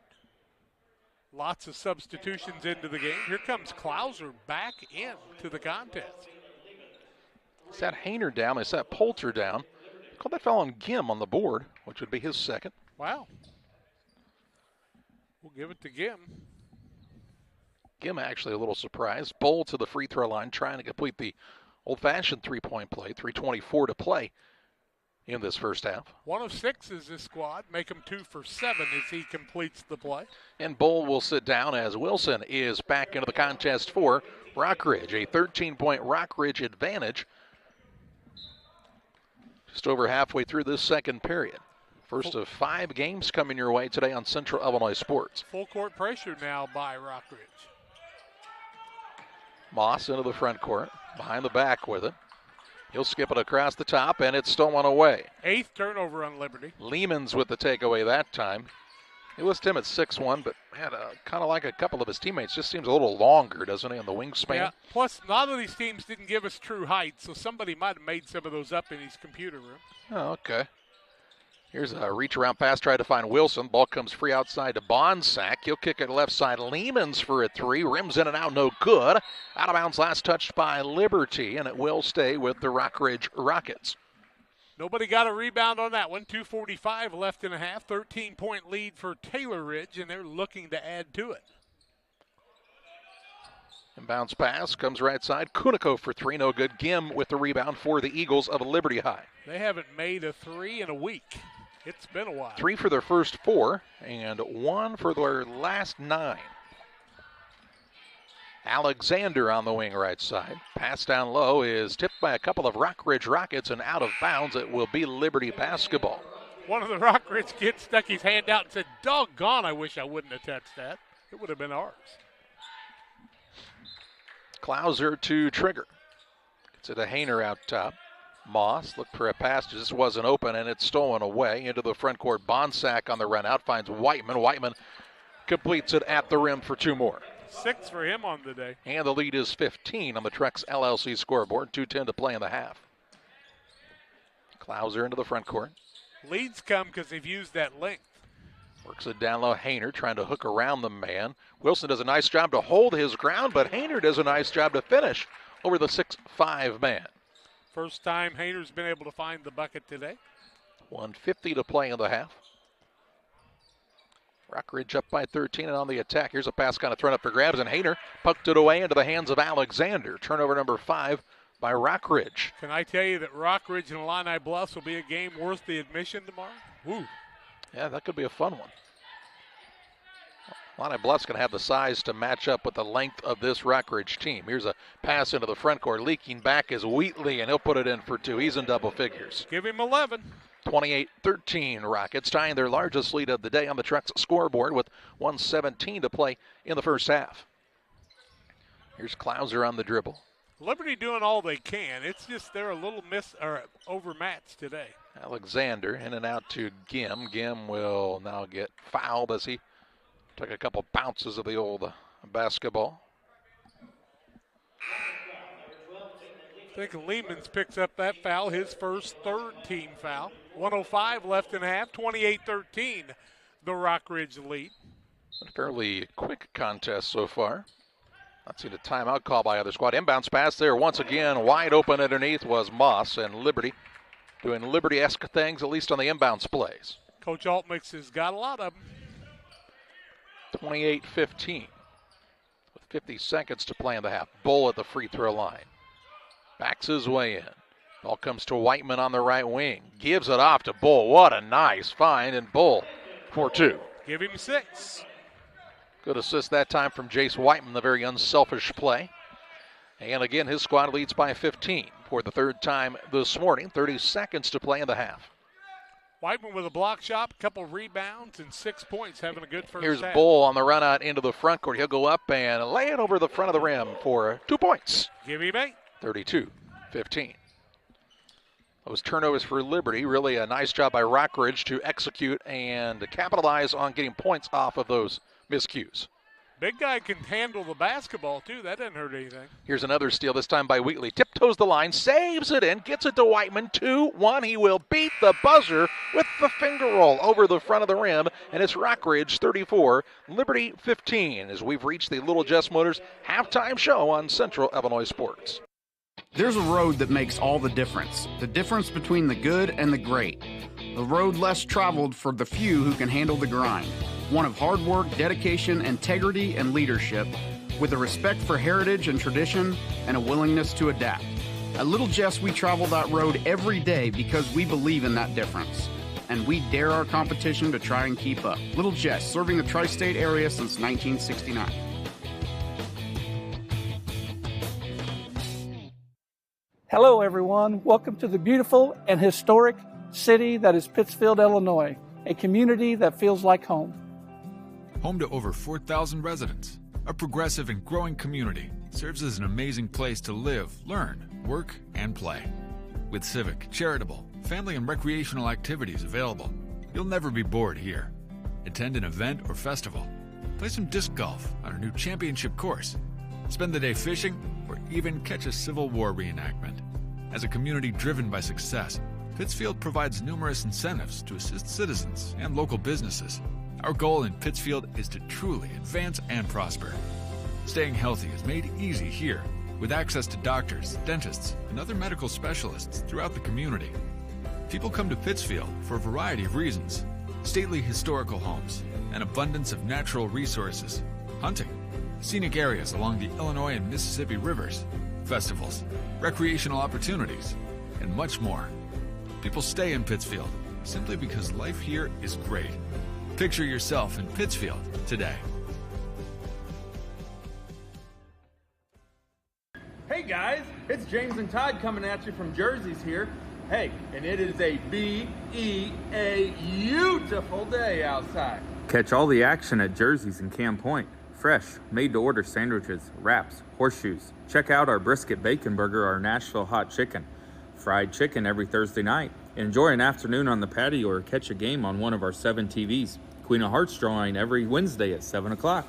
Lots of substitutions into the game. Here comes Klauser back into the contest. Sat Hayner down. They sat Poulter down. Called that foul on Gim on the board, which would be his second. Wow. We'll give it to Gim. Gim actually a little surprised. Bull to the free throw line, trying to complete the old-fashioned three-point play. 3:24 to play in this first half. 1 of 6 is this squad. Make him 2 for 7 as he completes the play. And Bull will sit down as Wilson is back into the contest for Rockridge. A 13-point Rockridge advantage. Just over halfway through this second period. First of 5 games coming your way today on Central Illinois Sports. Full court pressure now by Rockridge. Moss into the front court, behind the back with it. He'll skip it across the top, and it's stolen away. 8th turnover on Liberty. Lehman's with the takeaway that time. It was Tim at 6'1", but had kind of like a couple of his teammates. Just seems a little longer, doesn't he, on the wingspan? Yeah, plus a lot of these teams didn't give us true height, so somebody might have made some of those up in his computer room. Oh, okay. Here's a reach-around pass, try to find Wilson. Ball comes free outside to Bonsack. He'll kick it left side. Lehman's for a three. Rims in and out, no good. Out of bounds, last touched by Liberty, and it will stay with the Rockridge Rockets. Nobody got a rebound on that one. 2:45 left in a half. 13-point lead for Taylor Ridge, and they're looking to add to it. Inbounds pass comes right side. Kuniko for three, no good. Gim with the rebound for the Eagles of Liberty High. They haven't made a three in a week. It's been a while. 3 for their first 4 and 1 for their last 9. Alexander on the wing right side. Pass down low is tipped by a couple of Rockridge Rockets and out of bounds. It will be Liberty basketball. One of the Rockridge kids stuck his hand out and said, "Doggone, I wish I wouldn't have touched that. It would have been ours." Klauser to trigger. Gets it to Hayner out top. Moss looked for a pass, just wasn't open, and it's stolen away into the front court. Bonsack on the run out, finds Whiteman. Whiteman completes it at the rim for 2 more. 6 for him on the day. And the lead is 15 on the Trex LLC scoreboard. 2:10 to play in the half. Klauser into the front court. Leads come because they've used that length. Works it down low. Hayner trying to hook around the man. Wilson does a nice job to hold his ground, but Hayner does a nice job to finish over the 6'5" man. First time Hayner's been able to find the bucket today. 1:50 to play in the half. Rockridge up by 13 and on the attack. Here's a pass kind of thrown up for grabs, and Hayner poked it away into the hands of Alexander. Turnover number 5 by Rockridge. Can I tell you that Rockridge and Illini Bluffs will be a game worth the admission tomorrow? Woo. Yeah, that could be a fun one. Illini Bluff's going to have the size to match up with the length of this Rockridge team. Here's a pass into the front court. Leaking back is Wheatley, and he'll put it in for 2. He's in double figures. Give him 11. 28-13 Rockets, tying their largest lead of the day on the Trucks scoreboard with 1:17 to play in the first half. Here's Klauser on the dribble. Liberty doing all they can. It's just they're a little overmatched today. Alexander in and out to Gim. Gim will now get fouled as he took a couple bounces of the old basketball. I think Lehman's picks up that foul, his first third-team foul. 1:05 left in half, 28-13, the Rockridge lead. A fairly quick contest so far. Not seen a timeout call by either squad. Inbounds pass there once again. Wide open underneath was Moss, and Liberty doing Liberty-esque things, at least on the inbounds plays. Coach Altmix has got a lot of them. 28-15 with 50 seconds to play in the half. Bull at the free throw line. Backs his way in. Ball comes to Whiteman on the right wing. Gives it off to Bull. What a nice find, and Bull for 2. Give him 6. Good assist that time from Jace Whiteman, the very unselfish play. And again, his squad leads by 15 for the third time this morning. 30 seconds to play in the half. Whiteman with a block shot, a couple rebounds, and 6 points, having a good first Here's half. Bull on the run out into the front court. He'll go up and lay it over the front of the rim for 2 points. Give him 8. 32-15. Those turnovers for Liberty, really a nice job by Rockridge to execute and to capitalize on getting points off of those miscues. Big guy can handle the basketball, too. That doesn't hurt anything. Here's another steal, this time by Wheatley. Tiptoes the line, saves it in, gets it to Whiteman. 2-1. He will beat the buzzer with the finger roll over the front of the rim, and it's Rockridge 34, Liberty 15, as we've reached the Little Jess Motors halftime show on Central Illinois Sports. There's a road that makes all the difference between the good and the great. The road less traveled for the few who can handle the grind. One of hard work, dedication, integrity, and leadership, with a respect for heritage and tradition and a willingness to adapt. At Little Jess, we travel that road every day because we believe in that difference. And we dare our competition to try and keep up. Little Jess, serving the tri-state area since 1969. Hello, everyone. Welcome to the beautiful and historic city that is Pittsfield, Illinois, a community that feels like home. Home to over 4,000 residents, a progressive and growing community serves as an amazing place to live, learn, work, and play. With civic, charitable, family, and recreational activities available, you'll never be bored here. Attend an event or festival, play some disc golf on our new championship course, spend the day fishing, or even catch a Civil War reenactment. As a community driven by success, Pittsfield provides numerous incentives to assist citizens and local businesses. Our goal in Pittsfield is to truly advance and prosper. Staying healthy is made easy here, with access to doctors, dentists, and other medical specialists throughout the community. People come to Pittsfield for a variety of reasons: stately historical homes, an abundance of natural resources, hunting, scenic areas along the Illinois and Mississippi rivers, festivals, recreational opportunities, and much more. People stay in Pittsfield simply because life here is great. Picture yourself in Pittsfield today. Hey guys, it's James and Todd coming at you from Jersey's here. Hey, and it is a beautiful day outside. Catch all the action at Jersey's in Camp Point. Fresh, made-to-order sandwiches, wraps, horseshoes. Check out our brisket bacon burger, our Nashville hot chicken. Fried chicken every Thursday night. Enjoy an afternoon on the patio or catch a game on one of our 7 TVs. Queen of Hearts drawing every Wednesday at 7 o'clock.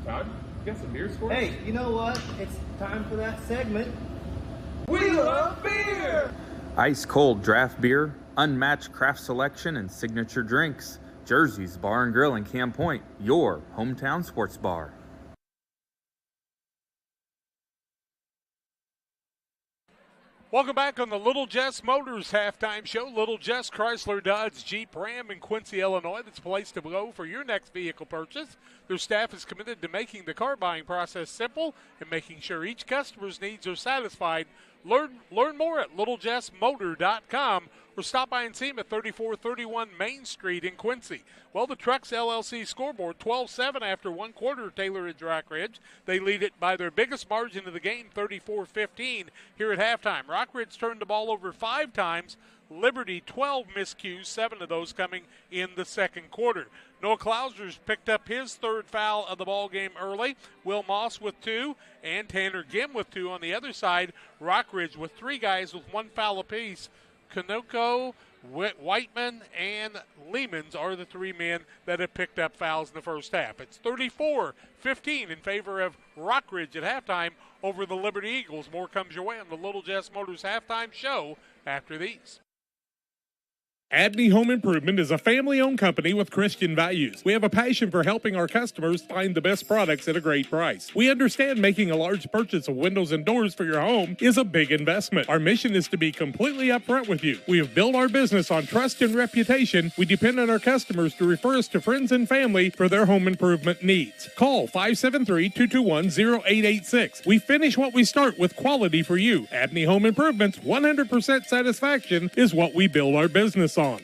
Todd, you got some beers for us? Hey, you know what? It's time for that segment. We love beer! Ice cold draft beer, unmatched craft selection, and signature drinks. Jersey's Bar and Grill in Camp Point, your hometown sports bar. Welcome back on the Little Jess Motors halftime show. Little Jess Chrysler Dodge Jeep Ram in Quincy, Illinois. That's a place to go for your next vehicle purchase. Their staff is committed to making the car buying process simple and making sure each customer's needs are satisfied. Learn more at littlejessmotor.com or stop by and see them at 3431 Main Street in Quincy. Well, the Trucks LLC scoreboard, 12-7 after one quarter, Taylor Ridge Rockridge. They lead it by their biggest margin of the game, 34-15 here at halftime. Rockridge turned the ball over 5 times. Liberty 12 miscues, 7 of those coming in the second quarter. Noah Clauser's picked up his third foul of the ball game early. Will Moss with 2 and Tanner Gim with 2 on the other side. Rockridge with 3 guys with 1 foul apiece. Kanoko, Whiteman, and Lehmans are the 3 men that have picked up fouls in the first half. It's 34-15 in favor of Rockridge at halftime over the Liberty Eagles. More comes your way on the Little Jess Motors halftime show after these. Abney Home Improvement is a family-owned company with Christian values. We have a passion for helping our customers find the best products at a great price. We understand making a large purchase of windows and doors for your home is a big investment. Our mission is to be completely upfront with you. We have built our business on trust and reputation. We depend on our customers to refer us to friends and family for their home improvement needs. Call 573-221-0886. We finish what we start with quality for you. Abney Home Improvements, 100% satisfaction is what we build our business on.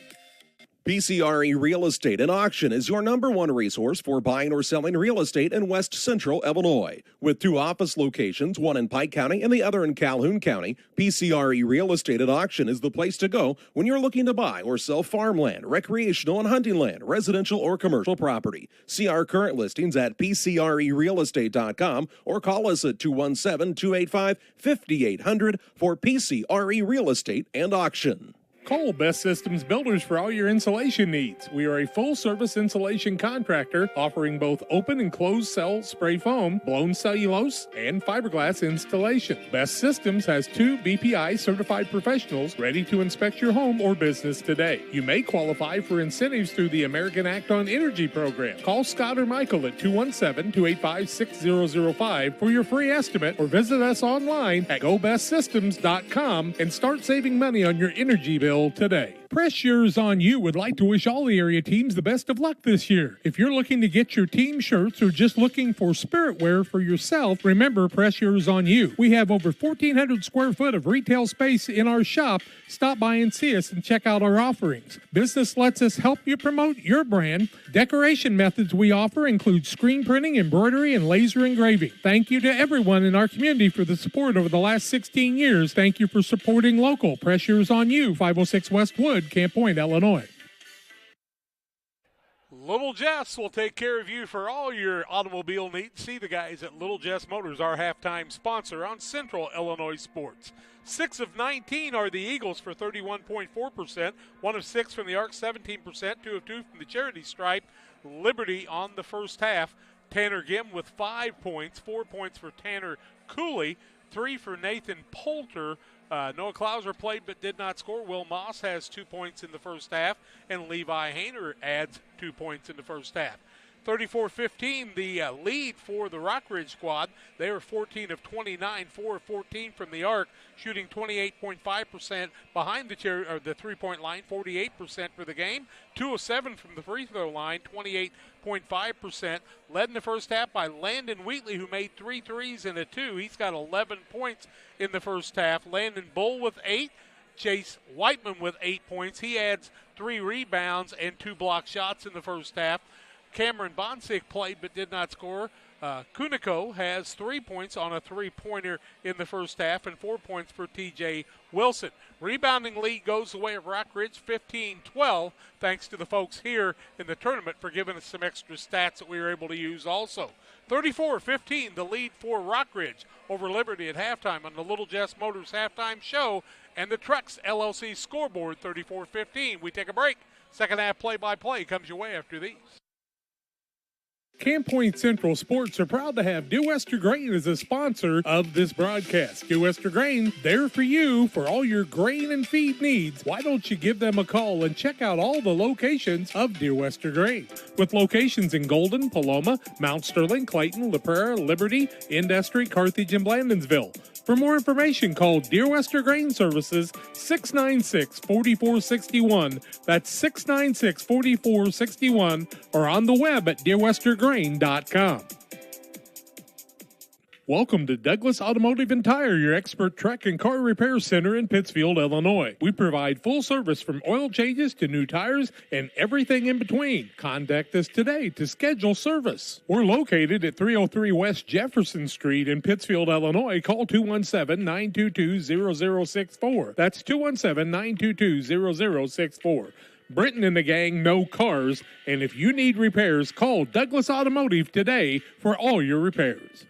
PCRE Real Estate and Auction is your #1 resource for buying or selling real estate in West Central Illinois. With 2 office locations, one in Pike County and the other in Calhoun County, PCRE Real Estate and Auction is the place to go when you're looking to buy or sell farmland, recreational and hunting land, residential or commercial property. See our current listings at PCRERealestate.com or call us at 217-285-5800 for PCRE Real Estate and Auction. Call Best Systems Builders for all your insulation needs. We are a full-service insulation contractor offering both open and closed cell spray foam, blown cellulose, and fiberglass installation. Best Systems has 2 BPI certified professionals ready to inspect your home or business today. You may qualify for incentives through the American Act on Energy program. Call Scott or Michael at 217-285-6005 for your free estimate or visit us online at gobestsystems.com and start saving money on your energy bill today. Pressures on You would like to wish all the area teams the best of luck this year. If you're looking to get your team shirts or just looking for spirit wear for yourself, remember Pressures on You. We have over 1,400 square foot of retail space in our shop. Stop by and see us and check out our offerings. Business lets us help you promote your brand. Decoration methods we offer include screen printing, embroidery, and laser engraving. Thank you to everyone in our community for the support over the last 16 years. Thank you for supporting local. Pressures on You, 506 West Wood, Camp Point, Illinois. Little Jess will take care of you for all your automobile needs. See the guys at Little Jess Motors, our halftime sponsor on Central Illinois Sports. 6 of 19 are the Eagles for 31.4%. 1 of 6 from the Arc, 17%. 2 of 2 from the charity stripe. Liberty on the first half. Tanner Gim with 5 points. 4 points for Tanner Cooley. 3 for Nathan Poulter. Noah Clauser played but did not score. Will Moss has 2 points in the first half, and Levi Hayner adds 2 points in the first half. 34-15, the lead for the Rockridge squad. They were 14 of 29, 4 of 14 from the arc, shooting 28.5% behind the three-point line, 48% for the game. 2 of 7 from the free throw line, 28.5%. Led in the first half by Landon Wheatley, who made 3 threes and a 2. He's got 11 points in the first half. Landon Bull with 8. Chase Whiteman with 8 points. He adds 3 rebounds and 2 block shots in the first half. Cameron Bonsick played but did not score. Kuniko has 3 points on a three-pointer in the first half and 4 points for T.J. Wilson. Rebounding lead goes the way of Rockridge, 15-12, thanks to the folks here in the tournament for giving us some extra stats that we were able to use also. 34-15, the lead for Rockridge over Liberty at halftime on the Little Jess Motors halftime show and the Trucks LLC scoreboard, 34-15. We take a break. Second half play-by-play comes your way after these. Camp Point Central Sports are proud to have Dear Wester Grain as a sponsor of this broadcast. Dear Wester Grain, there for you for all your grain and feed needs. Why don't you give them a call and check out all the locations of Dear Wester Grain? With locations in Golden, Paloma, Mount Sterling, Clayton, La Prairie, Liberty, Industry, Carthage, and Blandonsville. For more information, call Dear Wester Grain Services 696-4461. That's 696-4461, or on the web at dearwestergrain.com. Welcome to Douglas Automotive and Tire, your expert truck and car repair center in Pittsfield, Illinois. We provide full service from oil changes to new tires and everything in between. Contact us today to schedule service. We're located at 303 West Jefferson Street in Pittsfield, Illinois. Call 217-922-0064. That's 217-922-0064. Britton and the gang know cars, and if you need repairs, call Douglas Automotive today for all your repairs.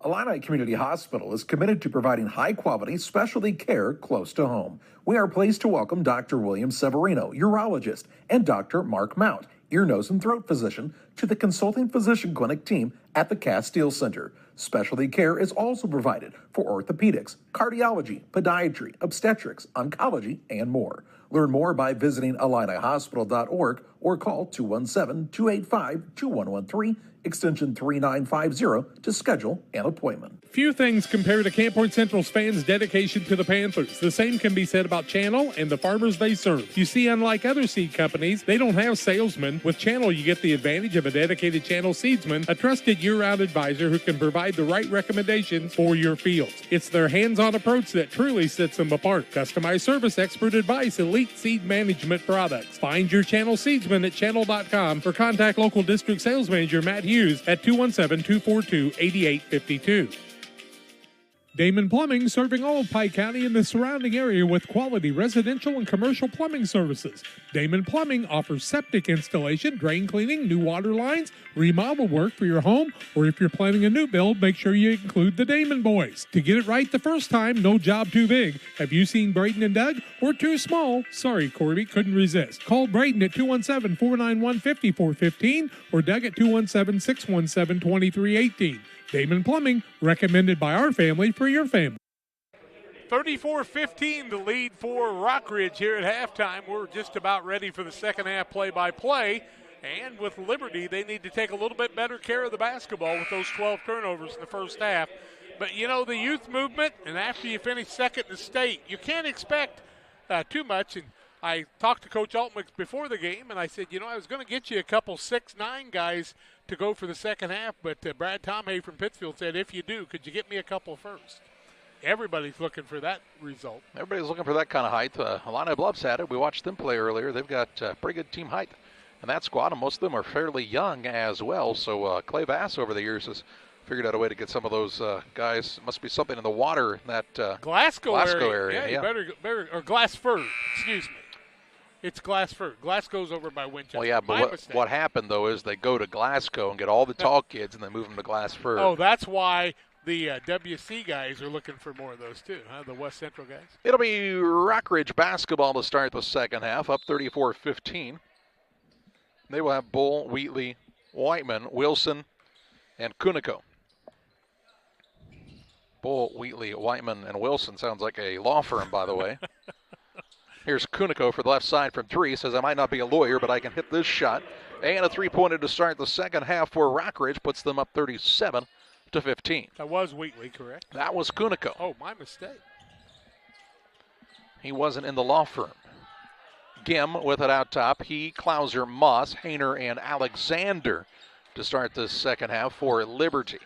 Illini Community Hospital is committed to providing high-quality specialty care close to home. We are pleased to welcome Dr. William Severino, urologist, and Dr. Mark Mount, ear, nose, and throat physician, to the consulting physician clinic team at the Castile Center. Specialty care is also provided for orthopedics, cardiology, podiatry, obstetrics, oncology, and more. Learn more by visiting IlliniHospital.org or call 217-285-2113, extension 3950 to schedule an appointment. Few things compare to Camp Point Central's fans' dedication to the Panthers. The same can be said about Channel and the farmers they serve. You see, unlike other seed companies, they don't have salesmen. With Channel, you get the advantage of a dedicated Channel seedsman, a trusted year-round advisor who can provide the right recommendations for your fields. It's their hands-on approach that truly sets them apart. Customized service, expert advice, elite seed management products. Find your Channel seedsman at channel.com or contact local district sales manager Matt Hughes at 217-242-8852. Damon Plumbing, serving all of Pike County and the surrounding area with quality residential and commercial plumbing services. Damon Plumbing offers septic installation, drain cleaning, new water lines, remodel work for your home, or if you're planning a new build, make sure you include the Damon boys. To get it right the first time, no job too big. Have you seen Braden and Doug? Or too small? Sorry, Corby, couldn't resist. Call Braden at 217-491-5415 or Doug at 217-617-2318. Damon Plumbing, recommended by our family for your family. 34-15 the lead for Rockridge here at halftime. We're just about ready for the second half play-by-play. And with Liberty, they need to take a little bit better care of the basketball with those 12 turnovers in the first half. But, you know, the youth movement, and after you finish second in the state, you can't expect too much. And I talked to Coach Altman before the game, and I said, you know, I was going to get you a couple 6'9" guys to go for the second half, but Brad Tomhay from Pittsfield said, if you do, could you get me a couple first? Everybody's looking for that result. Everybody's looking for that kind of height. Illini Bluffs had it. We watched them play earlier. They've got pretty good team height in that squad, and most of them are fairly young as well. So Clay Bass over the years has figured out a way to get some of those guys. Must be something in the water in that Glasgow area. Yeah, you better, or Glassford, excuse me. It's Glassford. Glasgow's over by Winchester. Well, yeah, but what happened, though, is they go to Glasgow and get all the tall kids, and they move them to Glassford. Oh, that's why the WC guys are looking for more of those, too, huh? The West Central guys. It'll be Rockridge basketball to start the second half, up 34-15. They will have Bull, Wheatley, Whiteman, Wilson, and Kunico. Bull, Wheatley, Whiteman, and Wilson sounds like a law firm, by the way. Here's Kunico for the left side from three. Says, I might not be a lawyer, but I can hit this shot. And a three-pointer to start the second half for Rockridge. Puts them up 37-15. That was Wheatley, correct? That was Kunico. Oh, my mistake. He wasn't in the law firm. Gim with it out top. He, Klauser, Moss, Hayner, and Alexander to start the second half for Liberty.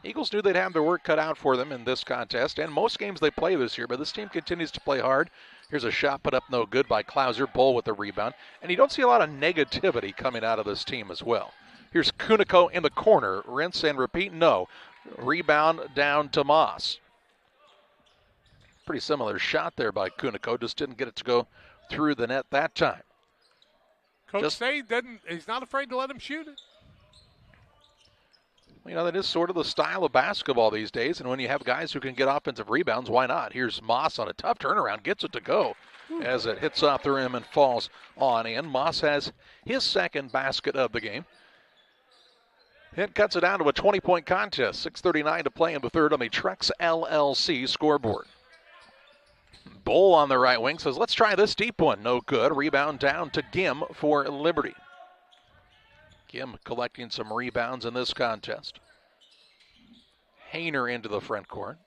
Eagles knew they'd have their work cut out for them in this contest, and most games they play this year, but this team continues to play hard. Here's a shot put up no good by Klauser. Bull with the rebound, and you don't see a lot of negativity coming out of this team as well. Here's Kunico in the corner. Rinse and repeat, no. Rebound down to Moss. Pretty similar shot there by Kunico, just didn't get it to go through the net that time. Coach Say he's not afraid to let him shoot it. You know, that is sort of the style of basketball these days, and when you have guys who can get offensive rebounds, why not? Here's Moss on a tough turnaround, gets it to go as it hits off the rim and falls on in. Moss has his second basket of the game. It cuts it down to a 20-point contest. 6:39 to play in the third on the Trex LLC scoreboard. Bull on the right wing says, let's try this deep one. No good. Rebound down to Gim for Liberty. Gim collecting some rebounds in this contest. Hayner into the front court.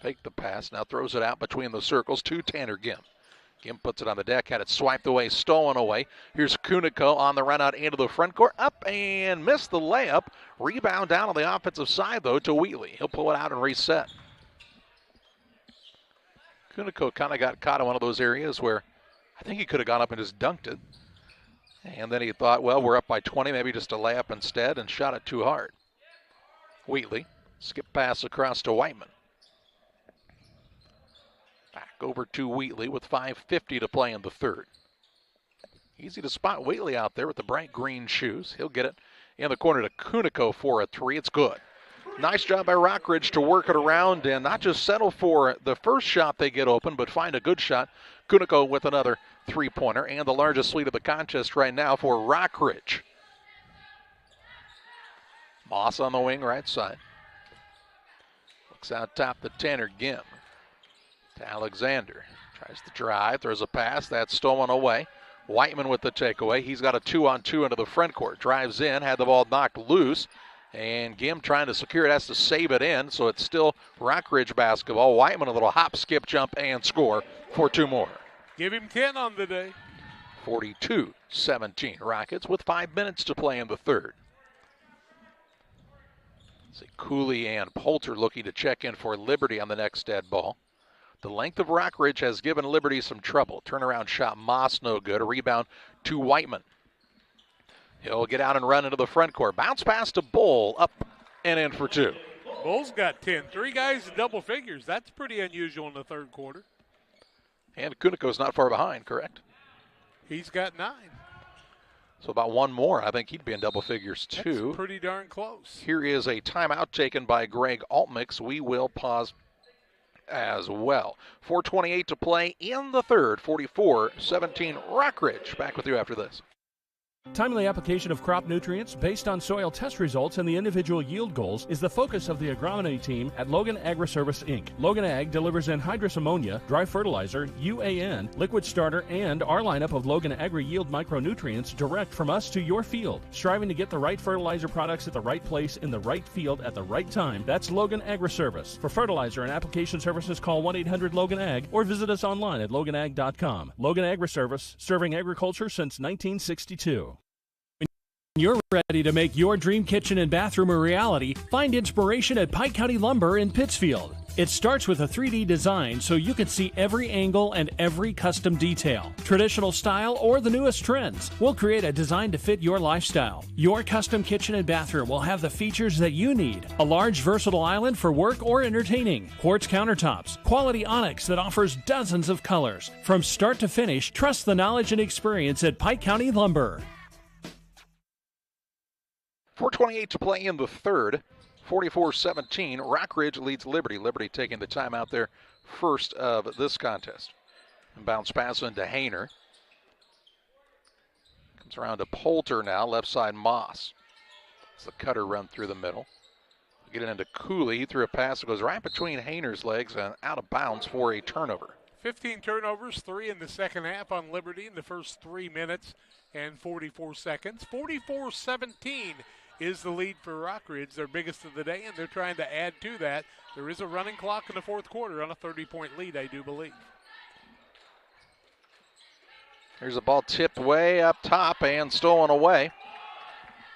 Fake the pass. Now throws it out between the circles to Tanner Gim. Gim puts it on the deck, had it swiped away, stolen away. Here's Kuniko on the run out into the front court. Up and missed the layup. Rebound down on the offensive side, though, to Wheatley. He'll pull it out and reset. Kuniko kind of got caught in one of those areas where I think he could have gone up and just dunked it. And then he thought, well, we're up by 20, maybe just a layup instead, and shot it too hard. Wheatley, skip pass across to Whiteman. Back over to Wheatley with 5:50 to play in the third. Easy to spot Wheatley out there with the bright green shoes. He'll get it in the corner to Kuniko for a three. It's good. Nice job by Rockridge to work it around and not just settle for the first shot they get open, but find a good shot. Kuniko with another three-pointer and the largest lead of the contest right now for Rockridge. Moss on the wing right side. Looks out top to Tanner Gim. To Alexander. Tries to drive, throws a pass, that's stolen away. Whiteman with the takeaway. He's got a 2-on-2 into the front court. Drives in, had the ball knocked loose. And Gim trying to secure it, has to save it in, so it's still Rockridge basketball. Whiteman a little hop, skip, jump, and score for two more. Give him 10 on the day. 42-17 Rockets with 5 minutes to play in the third. See Cooley and Poulter looking to check in for Liberty on the next dead ball. The length of Rockridge has given Liberty some trouble. Turnaround shot, Moss no good. A rebound to Whiteman. He'll get out and run into the front court. Bounce pass to Bull, up and in for two. Bull's got 10. Three guys in double figures. That's pretty unusual in the third quarter. And Kuniko's not far behind, correct? He's got 9. So about one more. I think he'd be in double figures too. That's pretty darn close. Here is a timeout taken by Greg Altmix. We will pause as well. 4:28 to play in the third. 44-17 Rockridge. Back with you after this. Timely application of crop nutrients based on soil test results and the individual yield goals is the focus of the agronomy team at Logan Agri-Service, Inc. Logan Ag delivers anhydrous ammonia, dry fertilizer, UAN, liquid starter, and our lineup of Logan Agri-Yield micronutrients direct from us to your field. Striving to get the right fertilizer products at the right place in the right field at the right time, that's Logan Agri-Service. For fertilizer and application services, call 1-800-LOGAN-AG or visit us online at loganag.com. Logan Agri-Service, serving agriculture since 1962. When you're ready to make your dream kitchen and bathroom a reality, find inspiration at Pike County Lumber in Pittsfield. It starts with a 3D design so you can see every angle and every custom detail. Traditional style or the newest trends. We'll create a design to fit your lifestyle. Your custom kitchen and bathroom will have the features that you need. A large versatile island for work or entertaining. Quartz countertops. Quality onyx that offers dozens of colors. From start to finish, trust the knowledge and experience at Pike County Lumber. 4:28 to play in the third. 44-17. Rockridge leads Liberty. Liberty taking the timeout there first of this contest. And bounce pass into Hayner. Comes around to Poulter now. Left side Moss. It's the cutter run through the middle. Get it into Cooley. He threw a pass that goes right between Hayner's legs and out of bounds for a turnover. 15 turnovers, 3 in the second half on Liberty in the first 3 minutes and 44 seconds. 44-17 is the lead for Rockridge, their biggest of the day, and they're trying to add to that. There is a running clock in the fourth quarter on a 30-point lead, I do believe. Here's a ball tipped way up top and stolen away.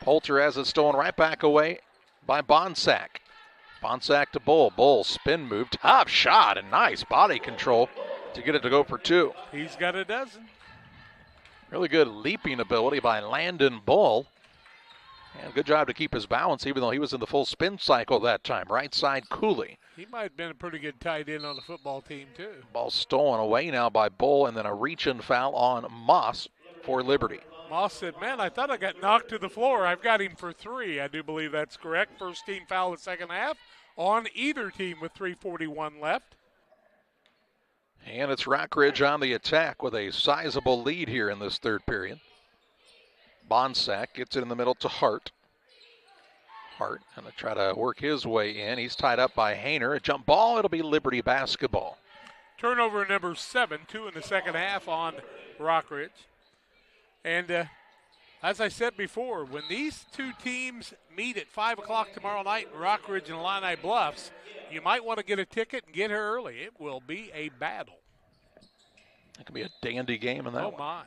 Poulter has it stolen right back away by Bonsack. Bonsack to Bull. Bull spin move, top shot, and nice body control to get it to go for two. He's got a dozen. Really good leaping ability by Landon Bull. And good job to keep his balance, even though he was in the full spin cycle that time. Right side, Cooley. He might have been a pretty good tight end on the football team, too. Ball stolen away now by Bull, and then a reach-in foul on Moss for Liberty. Moss said, man, I thought I got knocked to the floor. I've got him for 3. I do believe that's correct. First team foul the second half on either team with 3:41 left. And it's Rockridge on the attack with a sizable lead here in this third period. Bonsack gets it in the middle to Hart. Hart going to try to work his way in. He's tied up by Hayner. A jump ball. It'll be Liberty basketball. Turnover number 7, 2 in the second half on Rockridge. And as I said before, when these two teams meet at 5 o'clock tomorrow night in Rockridge and Illini Bluffs, you might want to get a ticket and get here early. It will be a battle. It could be a dandy game in that one. Oh, my.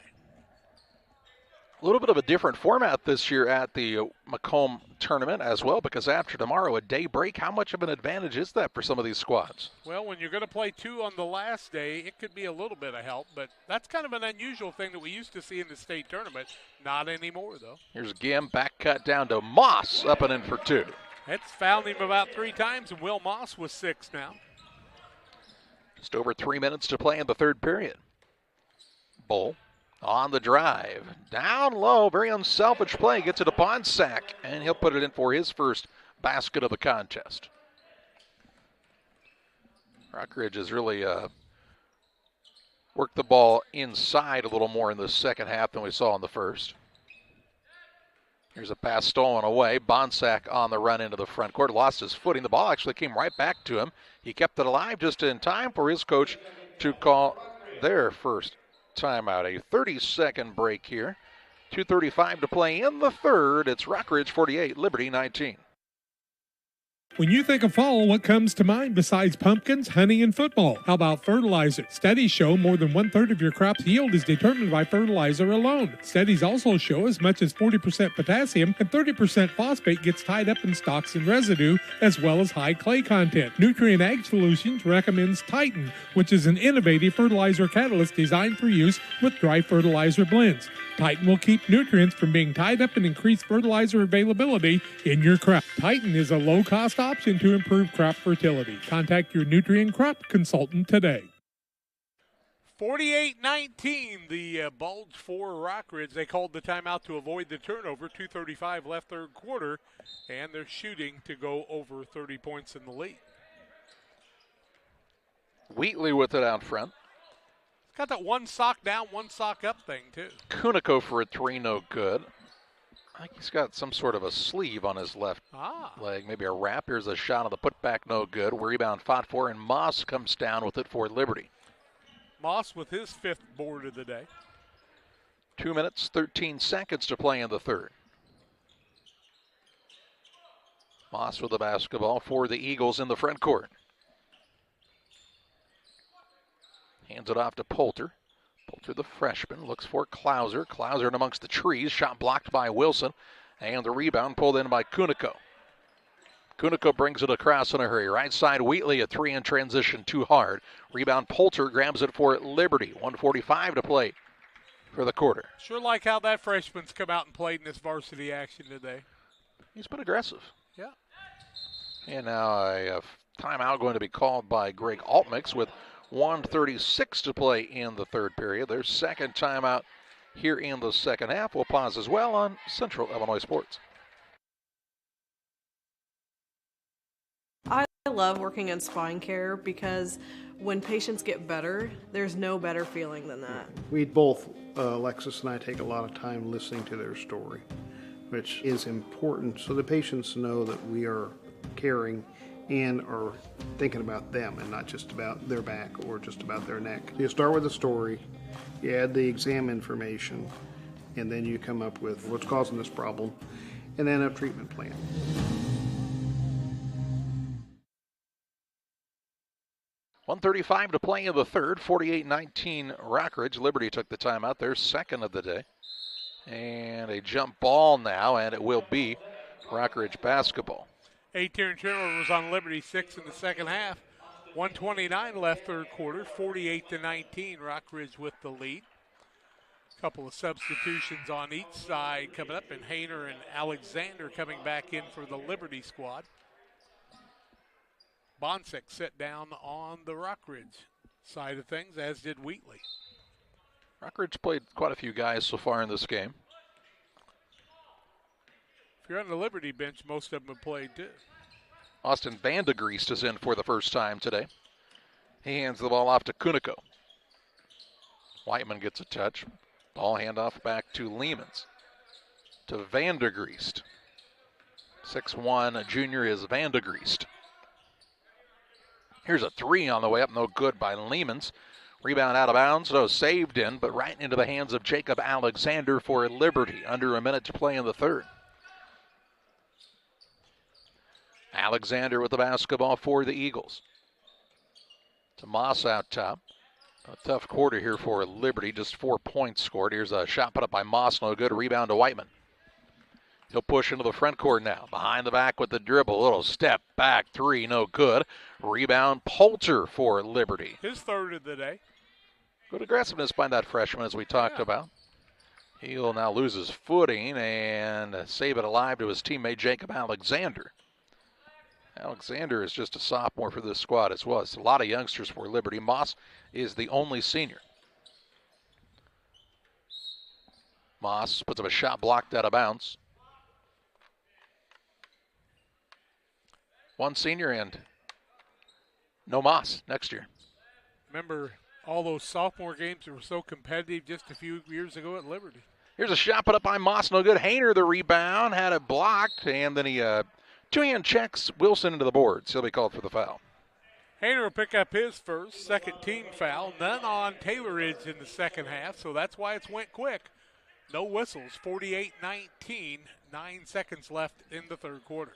A little bit of a different format this year at the Macomb tournament as well, because after tomorrow, a day break, how much of an advantage is that for some of these squads? Well, when you're going to play 2 on the last day, it could be a little bit of help, but that's kind of an unusual thing that we used to see in the state tournament. Not anymore, though. Here's Gim, back cut down to Moss, up and in for 2. It's fouled him about 3 times, and Will Moss was 6 now. Just over 3 minutes to play in the third period. Bull on the drive. Down low, very unselfish play. Gets it to Bonsack, and he'll put it in for his first basket of the contest. Rockridge has really worked the ball inside a little more in the second half than we saw in the first. Here's a pass stolen away. Bonsack on the run into the front court. Lost his footing. The ball actually came right back to him. He kept it alive just in time for his coach to call their first timeout. A 30-second break here. 2:35 to play in the third. It's Rockridge 48, Liberty 19. When you think of fall, what comes to mind besides pumpkins, honey, and football? How about fertilizer? Studies show more than 1/3 of your crop's yield is determined by fertilizer alone. Studies also show as much as 40% potassium and 30% phosphate gets tied up in stalks and residue, as well as high clay content. Nutrient Ag Solutions recommends Titan, which is an innovative fertilizer catalyst designed for use with dry fertilizer blends. Titan will keep nutrients from being tied up and increase fertilizer availability in your crop. Titan is a low-cost option to improve crop fertility. Contact your nutrient crop consultant today. 48-19, the Bulge for Rockridge. They called the timeout to avoid the turnover. 2:35 left third quarter, and they're shooting to go over 30 points in the lead. Wheatley with it out front. It's got that one sock down, one sock up thing, too. Kuniko for a 3, no good. I think he's got some sort of a sleeve on his left leg, maybe a wrap. Here's a shot on the putback, no good. Rebound fought for, and Moss comes down with it for Liberty. Moss with his 5th board of the day. 2 minutes, 13 seconds to play in the third. Moss with the basketball for the Eagles in the front court. Hands it off to Poulter. Poulter, the freshman, looks for Klauser. Klauser in amongst the trees. Shot blocked by Wilson. And the rebound pulled in by Kuniko. Kuniko brings it across in a hurry. Right side, Wheatley, a 3 in transition, too hard. Rebound, Poulter grabs it for Liberty. 1:45 to play for the quarter. Sure like how that freshman's come out and played in this varsity action today. He's been aggressive. Yeah. And now a timeout going to be called by Greg Altmix with 1:36 to play in the third period. Their second timeout here in the second half. We'll pause as well on Central Illinois Sports. I love working in spine care because when patients get better, there's no better feeling than that. We both, Alexis and I, take a lot of time listening to their story, which is important so the patients know that we are caring and are thinking about them and not just about their back or just about their neck. You start with the story, you add the exam information, and then you come up with what's causing this problem, and then a treatment plan. .135 to play in the third, 48-19 Rockridge. Liberty took the timeout, their second of the day. And a jump ball now, and it will be Rockridge basketball. 18 turnovers on Liberty, 6 in the second half. 1:29 left third quarter, 48-19. Rockridge with the lead. Couple of substitutions on each side coming up, and Hayner and Alexander coming back in for the Liberty squad. Bonsick set down on the Rockridge side of things, as did Wheatley. Rockridge played quite a few guys so far in this game. If you're on the Liberty bench, most of them have played too. Austin Vandegriest is in for the first time today. He hands the ball off to Kuniko. Whiteman gets a touch. Ball handoff back to Lehmans. To Vandegriest. 6'1" junior is Vandegriest. Here's a three on the way up, no good by Lehmans. Rebound out of bounds, no, saved in, but right into the hands of Jacob Alexander for Liberty. Under a minute to play in the third. Alexander with the basketball for the Eagles. To Moss out top. A tough quarter here for Liberty, just 4 points scored. Here's a shot put up by Moss, no good. Rebound to Whiteman. He'll push into the front court now. Behind the back with the dribble. Little step back three, no good. Rebound Poulter for Liberty. His third of the day. Good aggressiveness by that freshman, as we talked about. He'll now lose his footing and save it alive to his teammate Jacob Alexander. Alexander is just a sophomore for this squad as well. It's a lot of youngsters for Liberty. Moss is the only senior. Moss puts up a shot blocked out of bounds. One senior and no Moss next year. Remember all those sophomore games that were so competitive just a few years ago at Liberty. Here's a shot put up by Moss, no good. Hayner the rebound, had it blocked, and then he two-hand checks Wilson into the boards. He'll be called for the foul. Hayner will pick up his first, second team foul. None on Tayloridge in the second half, so that's why it's went quick. No whistles, 48-19, 9 seconds left in the third quarter.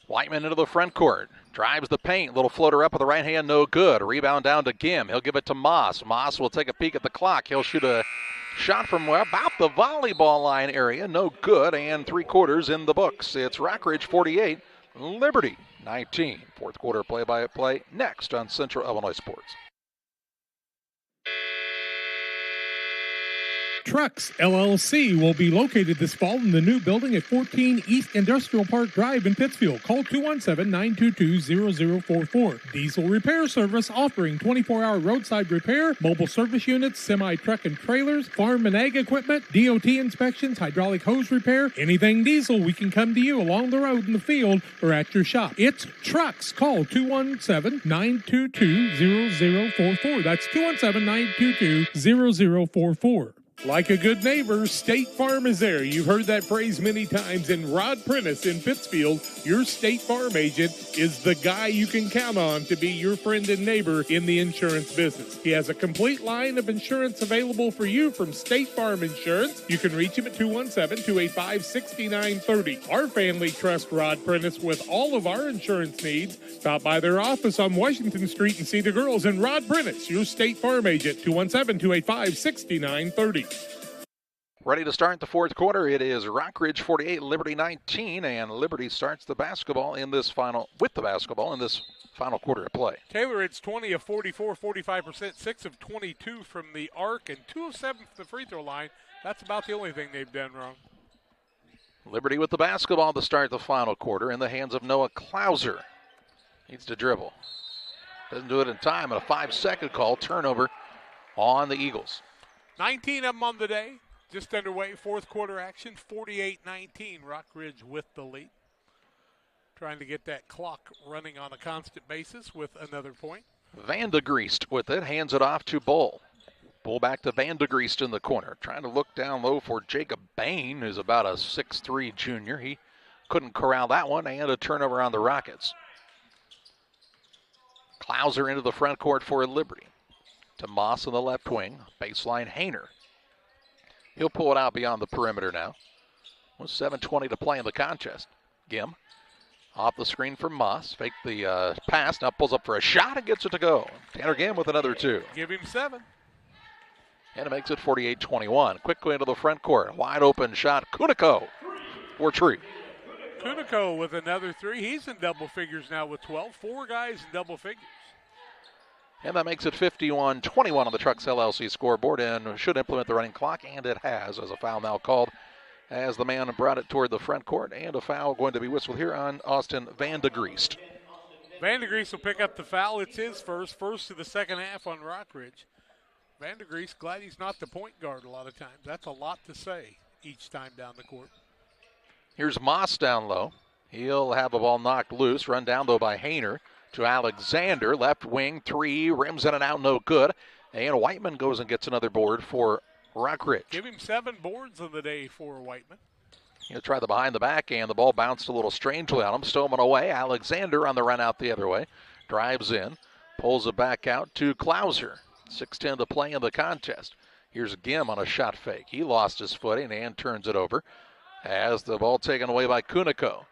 Whiteman into the front court, drives the paint, little floater up with the right hand, no good. Rebound down to Gim. He'll give it to Moss. Moss will take a peek at the clock. He'll shoot a shot from about the volleyball line area, no good, and 3/4 in the books. It's Rockridge 48, Liberty 19. Fourth quarter play-by-play next on Central Illinois Sports. Trucks LLC will be located this fall in the new building at 14 East Industrial Park Drive in Pittsfield. Call 217-922-0044. Diesel repair service offering 24-hour roadside repair, mobile service units, semi-truck and trailers, farm and ag equipment, DOT inspections, hydraulic hose repair, anything diesel, we can come to you along the road in the field or at your shop. It's Trucks. Call 217-922-0044. That's 217-922-0044. Like a good neighbor, State Farm is there. You've heard that phrase many times. And Rod Prentice in Pittsfield, your State Farm agent, is the guy you can count on to be your friend and neighbor in the insurance business. He has a complete line of insurance available for you from State Farm Insurance. You can reach him at 217-285-6930. Our family trusts Rod Prentice with all of our insurance needs. Stop by their office on Washington Street and see the girls. And Rod Prentice, your State Farm agent, 217-285-6930. Ready to start the fourth quarter. It is Rockridge 48, Liberty 19, and Liberty starts the basketball in this final quarter of play. Tayloridge 20 of 44, 45%, 6 of 22 from the arc, and 2 of 7 from the free throw line. That's about the only thing they've done wrong. Liberty with the basketball to start the final quarter in the hands of Noah Klauser. Needs to dribble. Doesn't do it in time, and a 5-second call. Turnover on the Eagles. 19 of them on the day. Just underway, fourth quarter action, 48-19. Rockridge with the lead. Trying to get that clock running on a constant basis with another point. Vandegriest with it, hands it off to Bull. Bull back to Vandegriest in the corner. Trying to look down low for Jacob Bain, who's about a 6'3" junior. He couldn't corral that one, and a turnover on the Rockets. Klauser into the front court for Liberty. To Moss on the left wing, baseline Hayner. He'll pull it out beyond the perimeter now. With 7:20 to play in the contest. Gim off the screen from Moss. Fake the pass. Now pulls up for a shot and gets it to go. Tanner Gim with another 2. Give him 7. And it makes it 48-21. Quickly into the front court. Wide open shot. Kuniko for Tree. Kuniko with another 3. He's in double figures now with 12. 4 guys in double figures. And that makes it 51-21 on the Trucks LLC scoreboard, and should implement the running clock, and it has, as a foul now called as the man brought it toward the front court, and a foul going to be whistled here on Austin Vandegriest. Vandegriest will pick up the foul. It's his first of the second half on Rockridge. Vandegriest, glad he's not the point guard a lot of times. That's a lot to say each time down the court. Here's Moss down low. He'll have the ball knocked loose, run down though by Hayner. To Alexander, left wing 3, rims in and out, no good. And Whiteman goes and gets another board for Rockridge. Give him 7 boards of the day for Whiteman. He'll try the behind the back, and the ball bounced a little strangely on him. Stolen away. Alexander on the run out the other way. Drives in. Pulls it back out to Klauser. 6:10 to play in the contest. Here's Gim on a shot fake. He lost his footing and turns it over. As the ball taken away by Kuniko.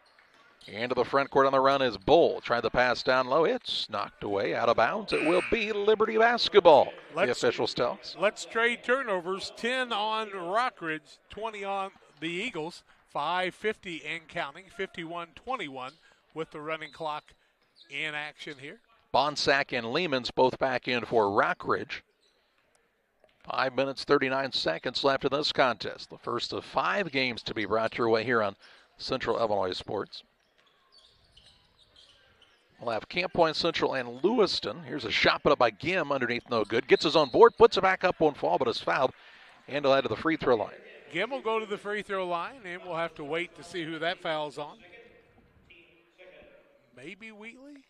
Into the front court on the run is Bull. Tried the pass down low. It's knocked away out of bounds. It will be Liberty basketball. The officials tell us. Let's trade turnovers. 10 on Rockridge, 20 on the Eagles. 5:50 and counting. 51-21 with the running clock in action here. Bonsack and Lehman's both back in for Rockridge. 5 minutes, 39 seconds left in this contest. The first of 5 games to be brought your way here on Central Illinois Sports. We'll have Camp Point Central and Lewiston. Here's a shot put up by Gim underneath, no good. Gets his own board, puts it back up, won't fall, but is fouled. And he'll head to the free throw line. Gim will go to the free throw line, and we'll have to wait to see who that foul's on. Maybe Wheatley?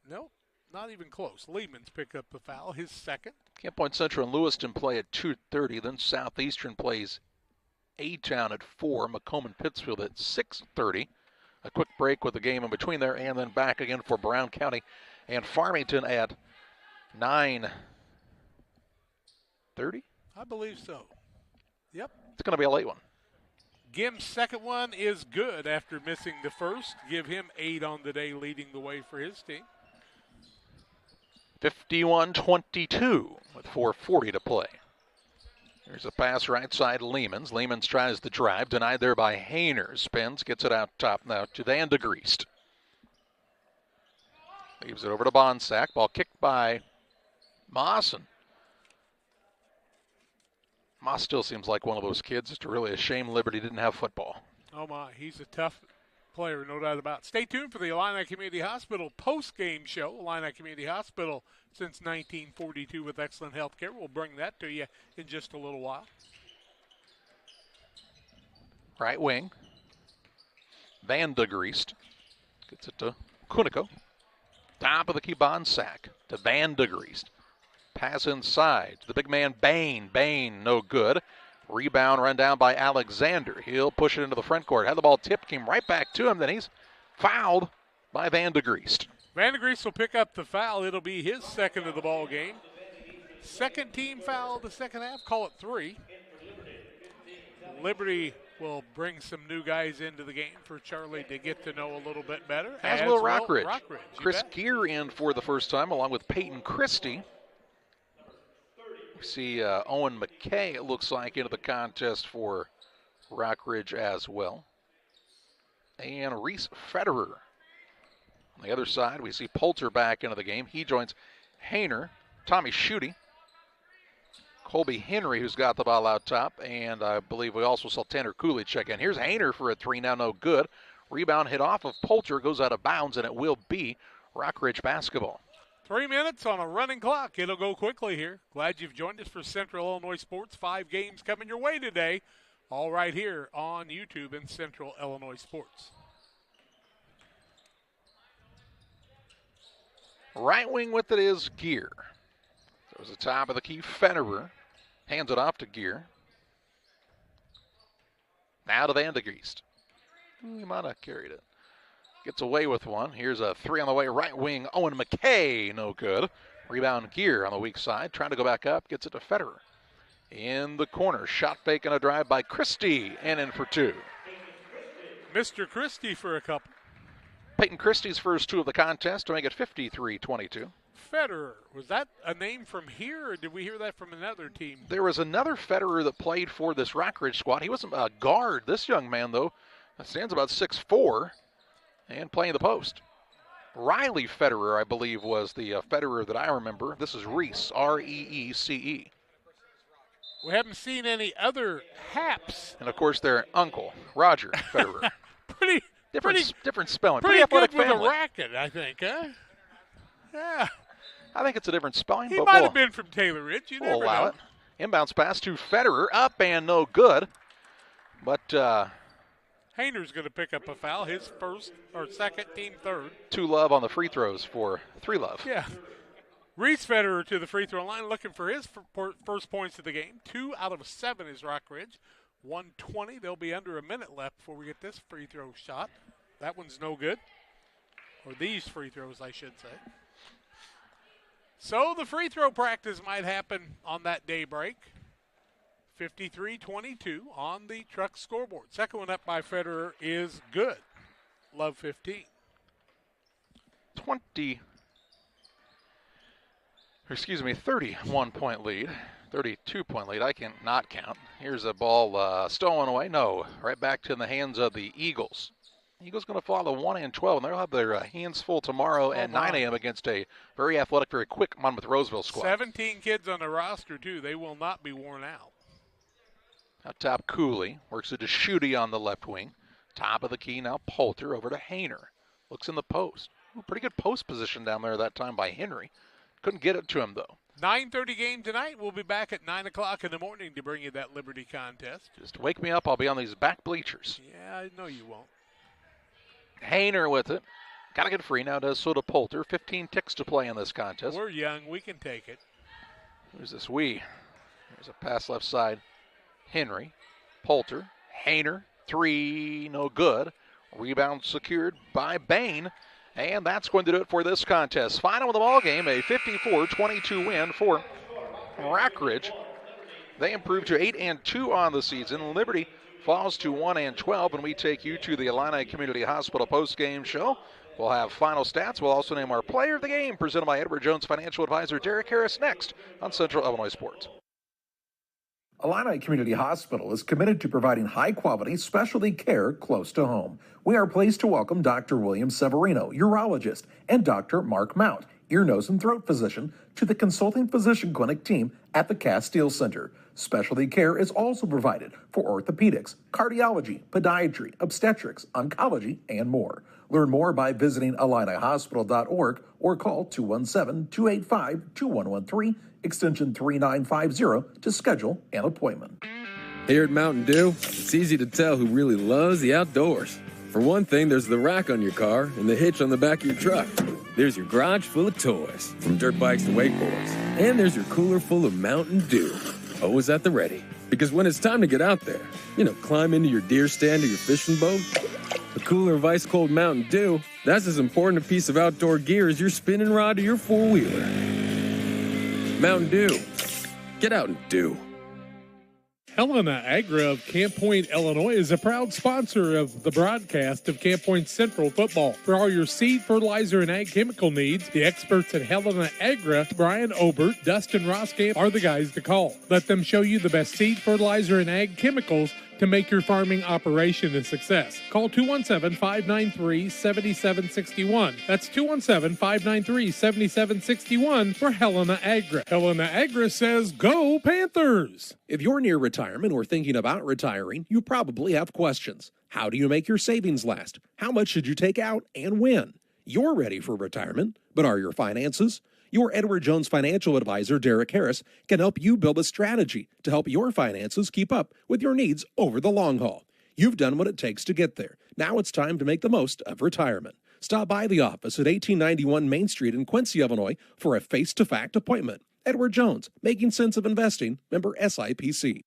Nope, not even close. Lehman's picked up the foul, his second. Camp Point Central and Lewiston play at 2:30. Then Southeastern plays A-Town at 4. Macomb and Pittsfield at 6:30. A quick break with the game in between there, and then back again for Brown County and Farmington at 9:30. I believe so. Yep. It's going to be a late one. Gim's second one is good after missing the first. Give him 8 on the day, leading the way for his team. 51-22 with 4:40 to play. There's a pass right side Lehman's. Lehman's tries the drive, denied there by Hayner. Spins, gets it out top now to Van de Griest. Leaves it over to Bonsack. Ball kicked by Maassen. Moss still seems like one of those kids. It's really a shame Liberty didn't have football. Oh my, he's a tough player, no doubt about it. Stay tuned for the Illini Community Hospital post-game show. Illini Community Hospital since 1942 with excellent health care. We'll bring that to you in just a little while. Right wing. Van de Griest gets it to Kuniko. Top of the key, Bonsack to Van de Griest. Pass inside to the big man, Bain. Bain, no good. Rebound run down by Alexander. He'll push it into the front court. Had the ball tipped, came right back to him. Then he's fouled by Van de Griest. Van de Griest will pick up the foul. It'll be his second of the ball game. Second team foul of the second half. Call it 3. Liberty will bring some new guys into the game for Charlie to get to know a little bit better. As will Rockridge. Chris Gear in for the first time along with Peyton Christie. We see Owen McKay, it looks like, into the contest for Rockridge as well. And Reese Federer. On the other side, we see Poulter back into the game. He joins Hayner, Tommy Schutte, Colby Henry, who's got the ball out top, and I believe we also saw Tanner Cooley check in. Here's Hayner for a 3, now no good. Rebound hit off of Poulter, goes out of bounds, and it will be Rockridge basketball. 3 minutes on a running clock. It'll go quickly here. Glad you've joined us for Central Illinois Sports. 5 games coming your way today. All right here on YouTube in Central Illinois Sports. Right wing with it is Gear. There's the top of the key, Federer. Hands it off to Gear. Now to Van de Griest. He might have carried it. Gets away with one. Here's a 3 on the way. Right wing, Owen McKay. No good. Rebound Gear on the weak side. Trying to go back up. Gets it to Federer. In the corner. Shot fake and a drive by Christie. And in for 2. Mr. Christie for a couple. Peyton Christie's first 2 of the contest to make it 53-22. Federer. Was that a name from here, or did we hear that from another team? There was another Federer that played for this Rockridge squad. He wasn't a guard. This young man, though, stands about 6'4". And playing the post. Riley Federer, I believe, was the Federer that I remember. This is Reese, R-E-E-C-E. We haven't seen any other Haps. And, of course, their uncle, Roger Federer. different spelling. Pretty athletic good with family. a racket, I think, huh? Yeah. I think it's a different spelling. He might have been from Taylor Ridge. You never allow know. it. Inbounds pass to Federer. Up and no good. But Hayner's going to pick up a foul, his first or second, team third. 2 love on the free throws for 3 love. Yeah. Reese Federer to the free throw line, looking for his first points of the game. 2 out of 7 is Rockridge. 1:20. They'll be under a minute left before we get this free throw shot. That one's no good. Or these free throws, I should say. So the free throw practice might happen on that daybreak. 53-22 on the Truck scoreboard. Second one up by Federer is good. Love 15. 31-point lead. 32-point lead. I can not count. Here's a ball stolen away. No, right back to the hands of the Eagles. Eagles going to follow 1 and 12, and they'll have their hands full tomorrow at 9 a.m. against a very athletic, very quick Monmouth Roseville squad. 17 kids on the roster, too. They will not be worn out. Up top, Cooley works it to Schutte on the left wing. Top of the key now, Poulter over to Hayner. Looks in the post. Ooh, pretty good post position down there that time by Henry. Couldn't get it to him, though. 9:30 game tonight. We'll be back at 9 o'clock in the morning to bring you that Liberty contest. Just wake me up. I'll be on these back bleachers. Yeah, I know you won't. Hayner with it. Got to get free now, does so to Poulter. 15 ticks to play in this contest. We're young. We can take it. Who's this we? There's a pass left side. Henry. Poulter. Hayner. 3, no good. Rebound secured by Bain. And that's going to do it for this contest. Final of the ball game, a 54-22 win for Rockridge. They improved to 8 and 2 on the season. Liberty falls to 1 and 12, and we take you to the Illini Community Hospital post-game show. We'll have final stats. We'll also name our player of the game, presented by Edward Jones financial advisor Derek Harris, next on Central Illinois Sports. Illini Community Hospital is committed to providing high-quality specialty care close to home. We are pleased to welcome Dr. William Severino, urologist, and Dr. Mark Mount, ear, nose, and throat physician, to the consulting physician clinic team at the Castile Center. Specialty care is also provided for orthopedics, cardiology, podiatry, obstetrics, oncology, and more. Learn more by visiting IlliniHospital.org or call 217-285-2113, extension 3950 to schedule an appointment. Here at Mountain Dew, it's easy to tell who really loves the outdoors. For one thing, there's the rack on your car and the hitch on the back of your truck. There's your garage full of toys, from dirt bikes to wakeboards. And there's your cooler full of Mountain Dew, always at the ready. Because when it's time to get out there, climb into your deer stand or your fishing boat, a cooler of ice-cold Mountain Dew, that's as important a piece of outdoor gear as your spinning rod or your four-wheeler. Mountain Dew. Get out and do. Helena Agra of Camp Point, Illinois is a proud sponsor of the broadcast of Camp Point Central football. For all your seed, fertilizer, and ag chemical needs, the experts at Helena Agra, Brian Obert, Dustin Roskamp, are the guys to call. Let them show you the best seed, fertilizer, and ag chemicals to make your farming operation a success. Call 217-593-7761. That's 217-593-7761 for Helena Agra. Helena Agra says, go Panthers! If you're near retirement or thinking about retiring, you probably have questions. How do you make your savings last? How much should you take out and when? You're ready for retirement, but are your finances? Your Edward Jones financial advisor, Derek Harris, can help you build a strategy to help your finances keep up with your needs over the long haul. You've done what it takes to get there. Now it's time to make the most of retirement. Stop by the office at 1891 Main Street in Quincy, Illinois for a face-to-fact appointment. Edward Jones, making sense of investing, member SIPC.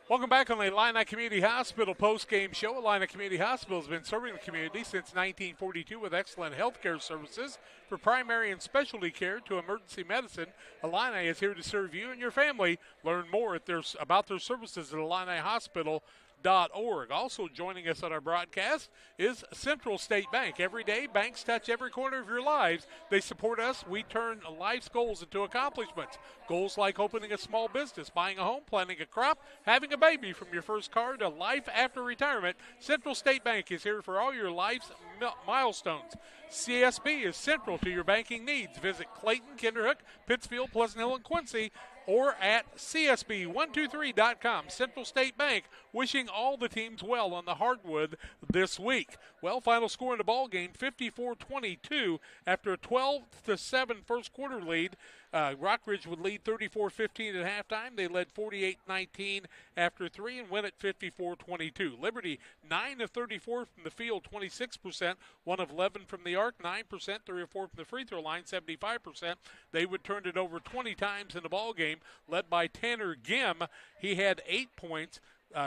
Welcome back on the Illini Community Hospital post-game show. Illini Community Hospital has been serving the community since 1942 with excellent health care services for primary and specialty care to emergency medicine. Illini is here to serve you and your family. Learn more about their services at IlliniHospital.org. Also joining us on our broadcast is Central State Bank. Every day, banks touch every corner of your lives. They support us. We turn life's goals into accomplishments. Goals like opening a small business, buying a home, planting a crop, having a baby, from your first car to life after retirement. Central State Bank is here for all your life's milestones. CSB is central to your banking needs. Visit Clayton, Kinderhook, Pittsfield, Pleasant Hill, and Quincy, or at csb123.com. Central State Bank wishing all the teams well on the hardwood this week. Well, final score in the ball game, 54-22 after a 12-7 first quarter lead. Rockridge would lead 34-15 at halftime. They led 48-19 after 3 and win at 54-22. Liberty, 9 of 34 from the field, 26%, 1 of 11 from the arc, 9%, 3 of 4 from the free throw line, 75%. They would turn it over 20 times in the ball game, led by Tanner Gim. He had 8 points.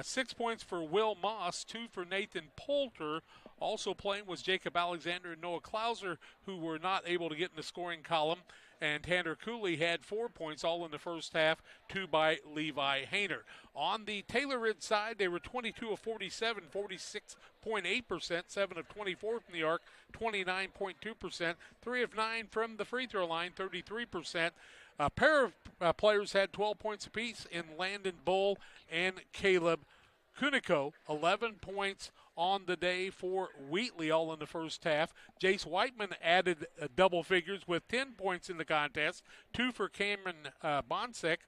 6 points for Will Moss, 2 for Nathan Poulter. Also playing was Jacob Alexander and Noah Klauser, who were not able to get in the scoring column. And Tanner Cooley had 4 points, all in the first half, 2 by Levi Hayner. On the Taylor Ridge side, they were 22 of 47, 46.8%, 7 of 24 from the arc, 29.2%, 3 of 9 from the free throw line, 33%. A pair of players had 12 points apiece in Landon Bull and Caleb Kuniko. 11 points on the day for Wheatley, all in the first half. Jace Whiteman added double figures with 10 points in the contest, 2 for Cameron Bonsek.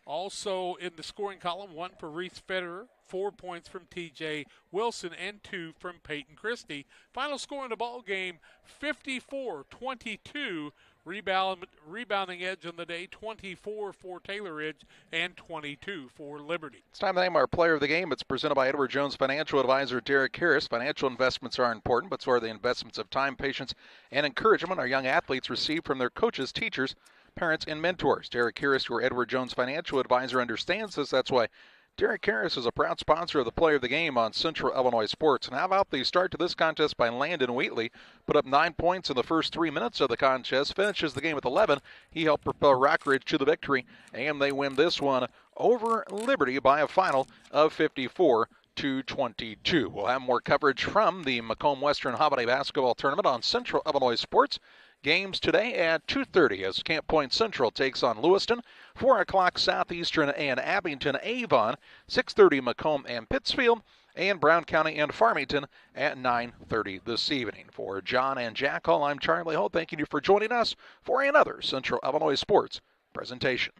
Also in the scoring column, 1 for Reese Federer, 4 points from TJ Wilson, and 2 from Peyton Christie. Final score in the ball game, 54-22. Rebounding edge on the day, 24 for Taylor Ridge and 22 for Liberty. It's time to name our player of the game. It's presented by Edward Jones Financial Advisor Derek Harris. Financial investments are important, but so are the investments of time, patience, and encouragement our young athletes receive from their coaches, teachers, parents, and mentors. Derek Harris, your Edward Jones Financial Advisor, understands this. That's why Derek Harris is a proud sponsor of the Player of the Game on Central Illinois Sports. And how about the start to this contest by Landon Wheatley? Put up 9 points in the first 3 minutes of the contest, finishes the game with 11. He helped propel Rockridge to the victory, and they win this one over Liberty by a final of 54-22. We'll have more coverage from the Macomb Western Holiday Basketball Tournament on Central Illinois Sports. Games today at 2:30 as Camp Point Central takes on Lewiston. 4 o'clock Southeastern and Abington Avon. 6:30 Macomb and Pittsfield. And Brown County and Farmington at 9:30 this evening. For John and Jack Hall, I'm Charlie Hull. Thanking you for joining us for another Central Illinois Sports presentation.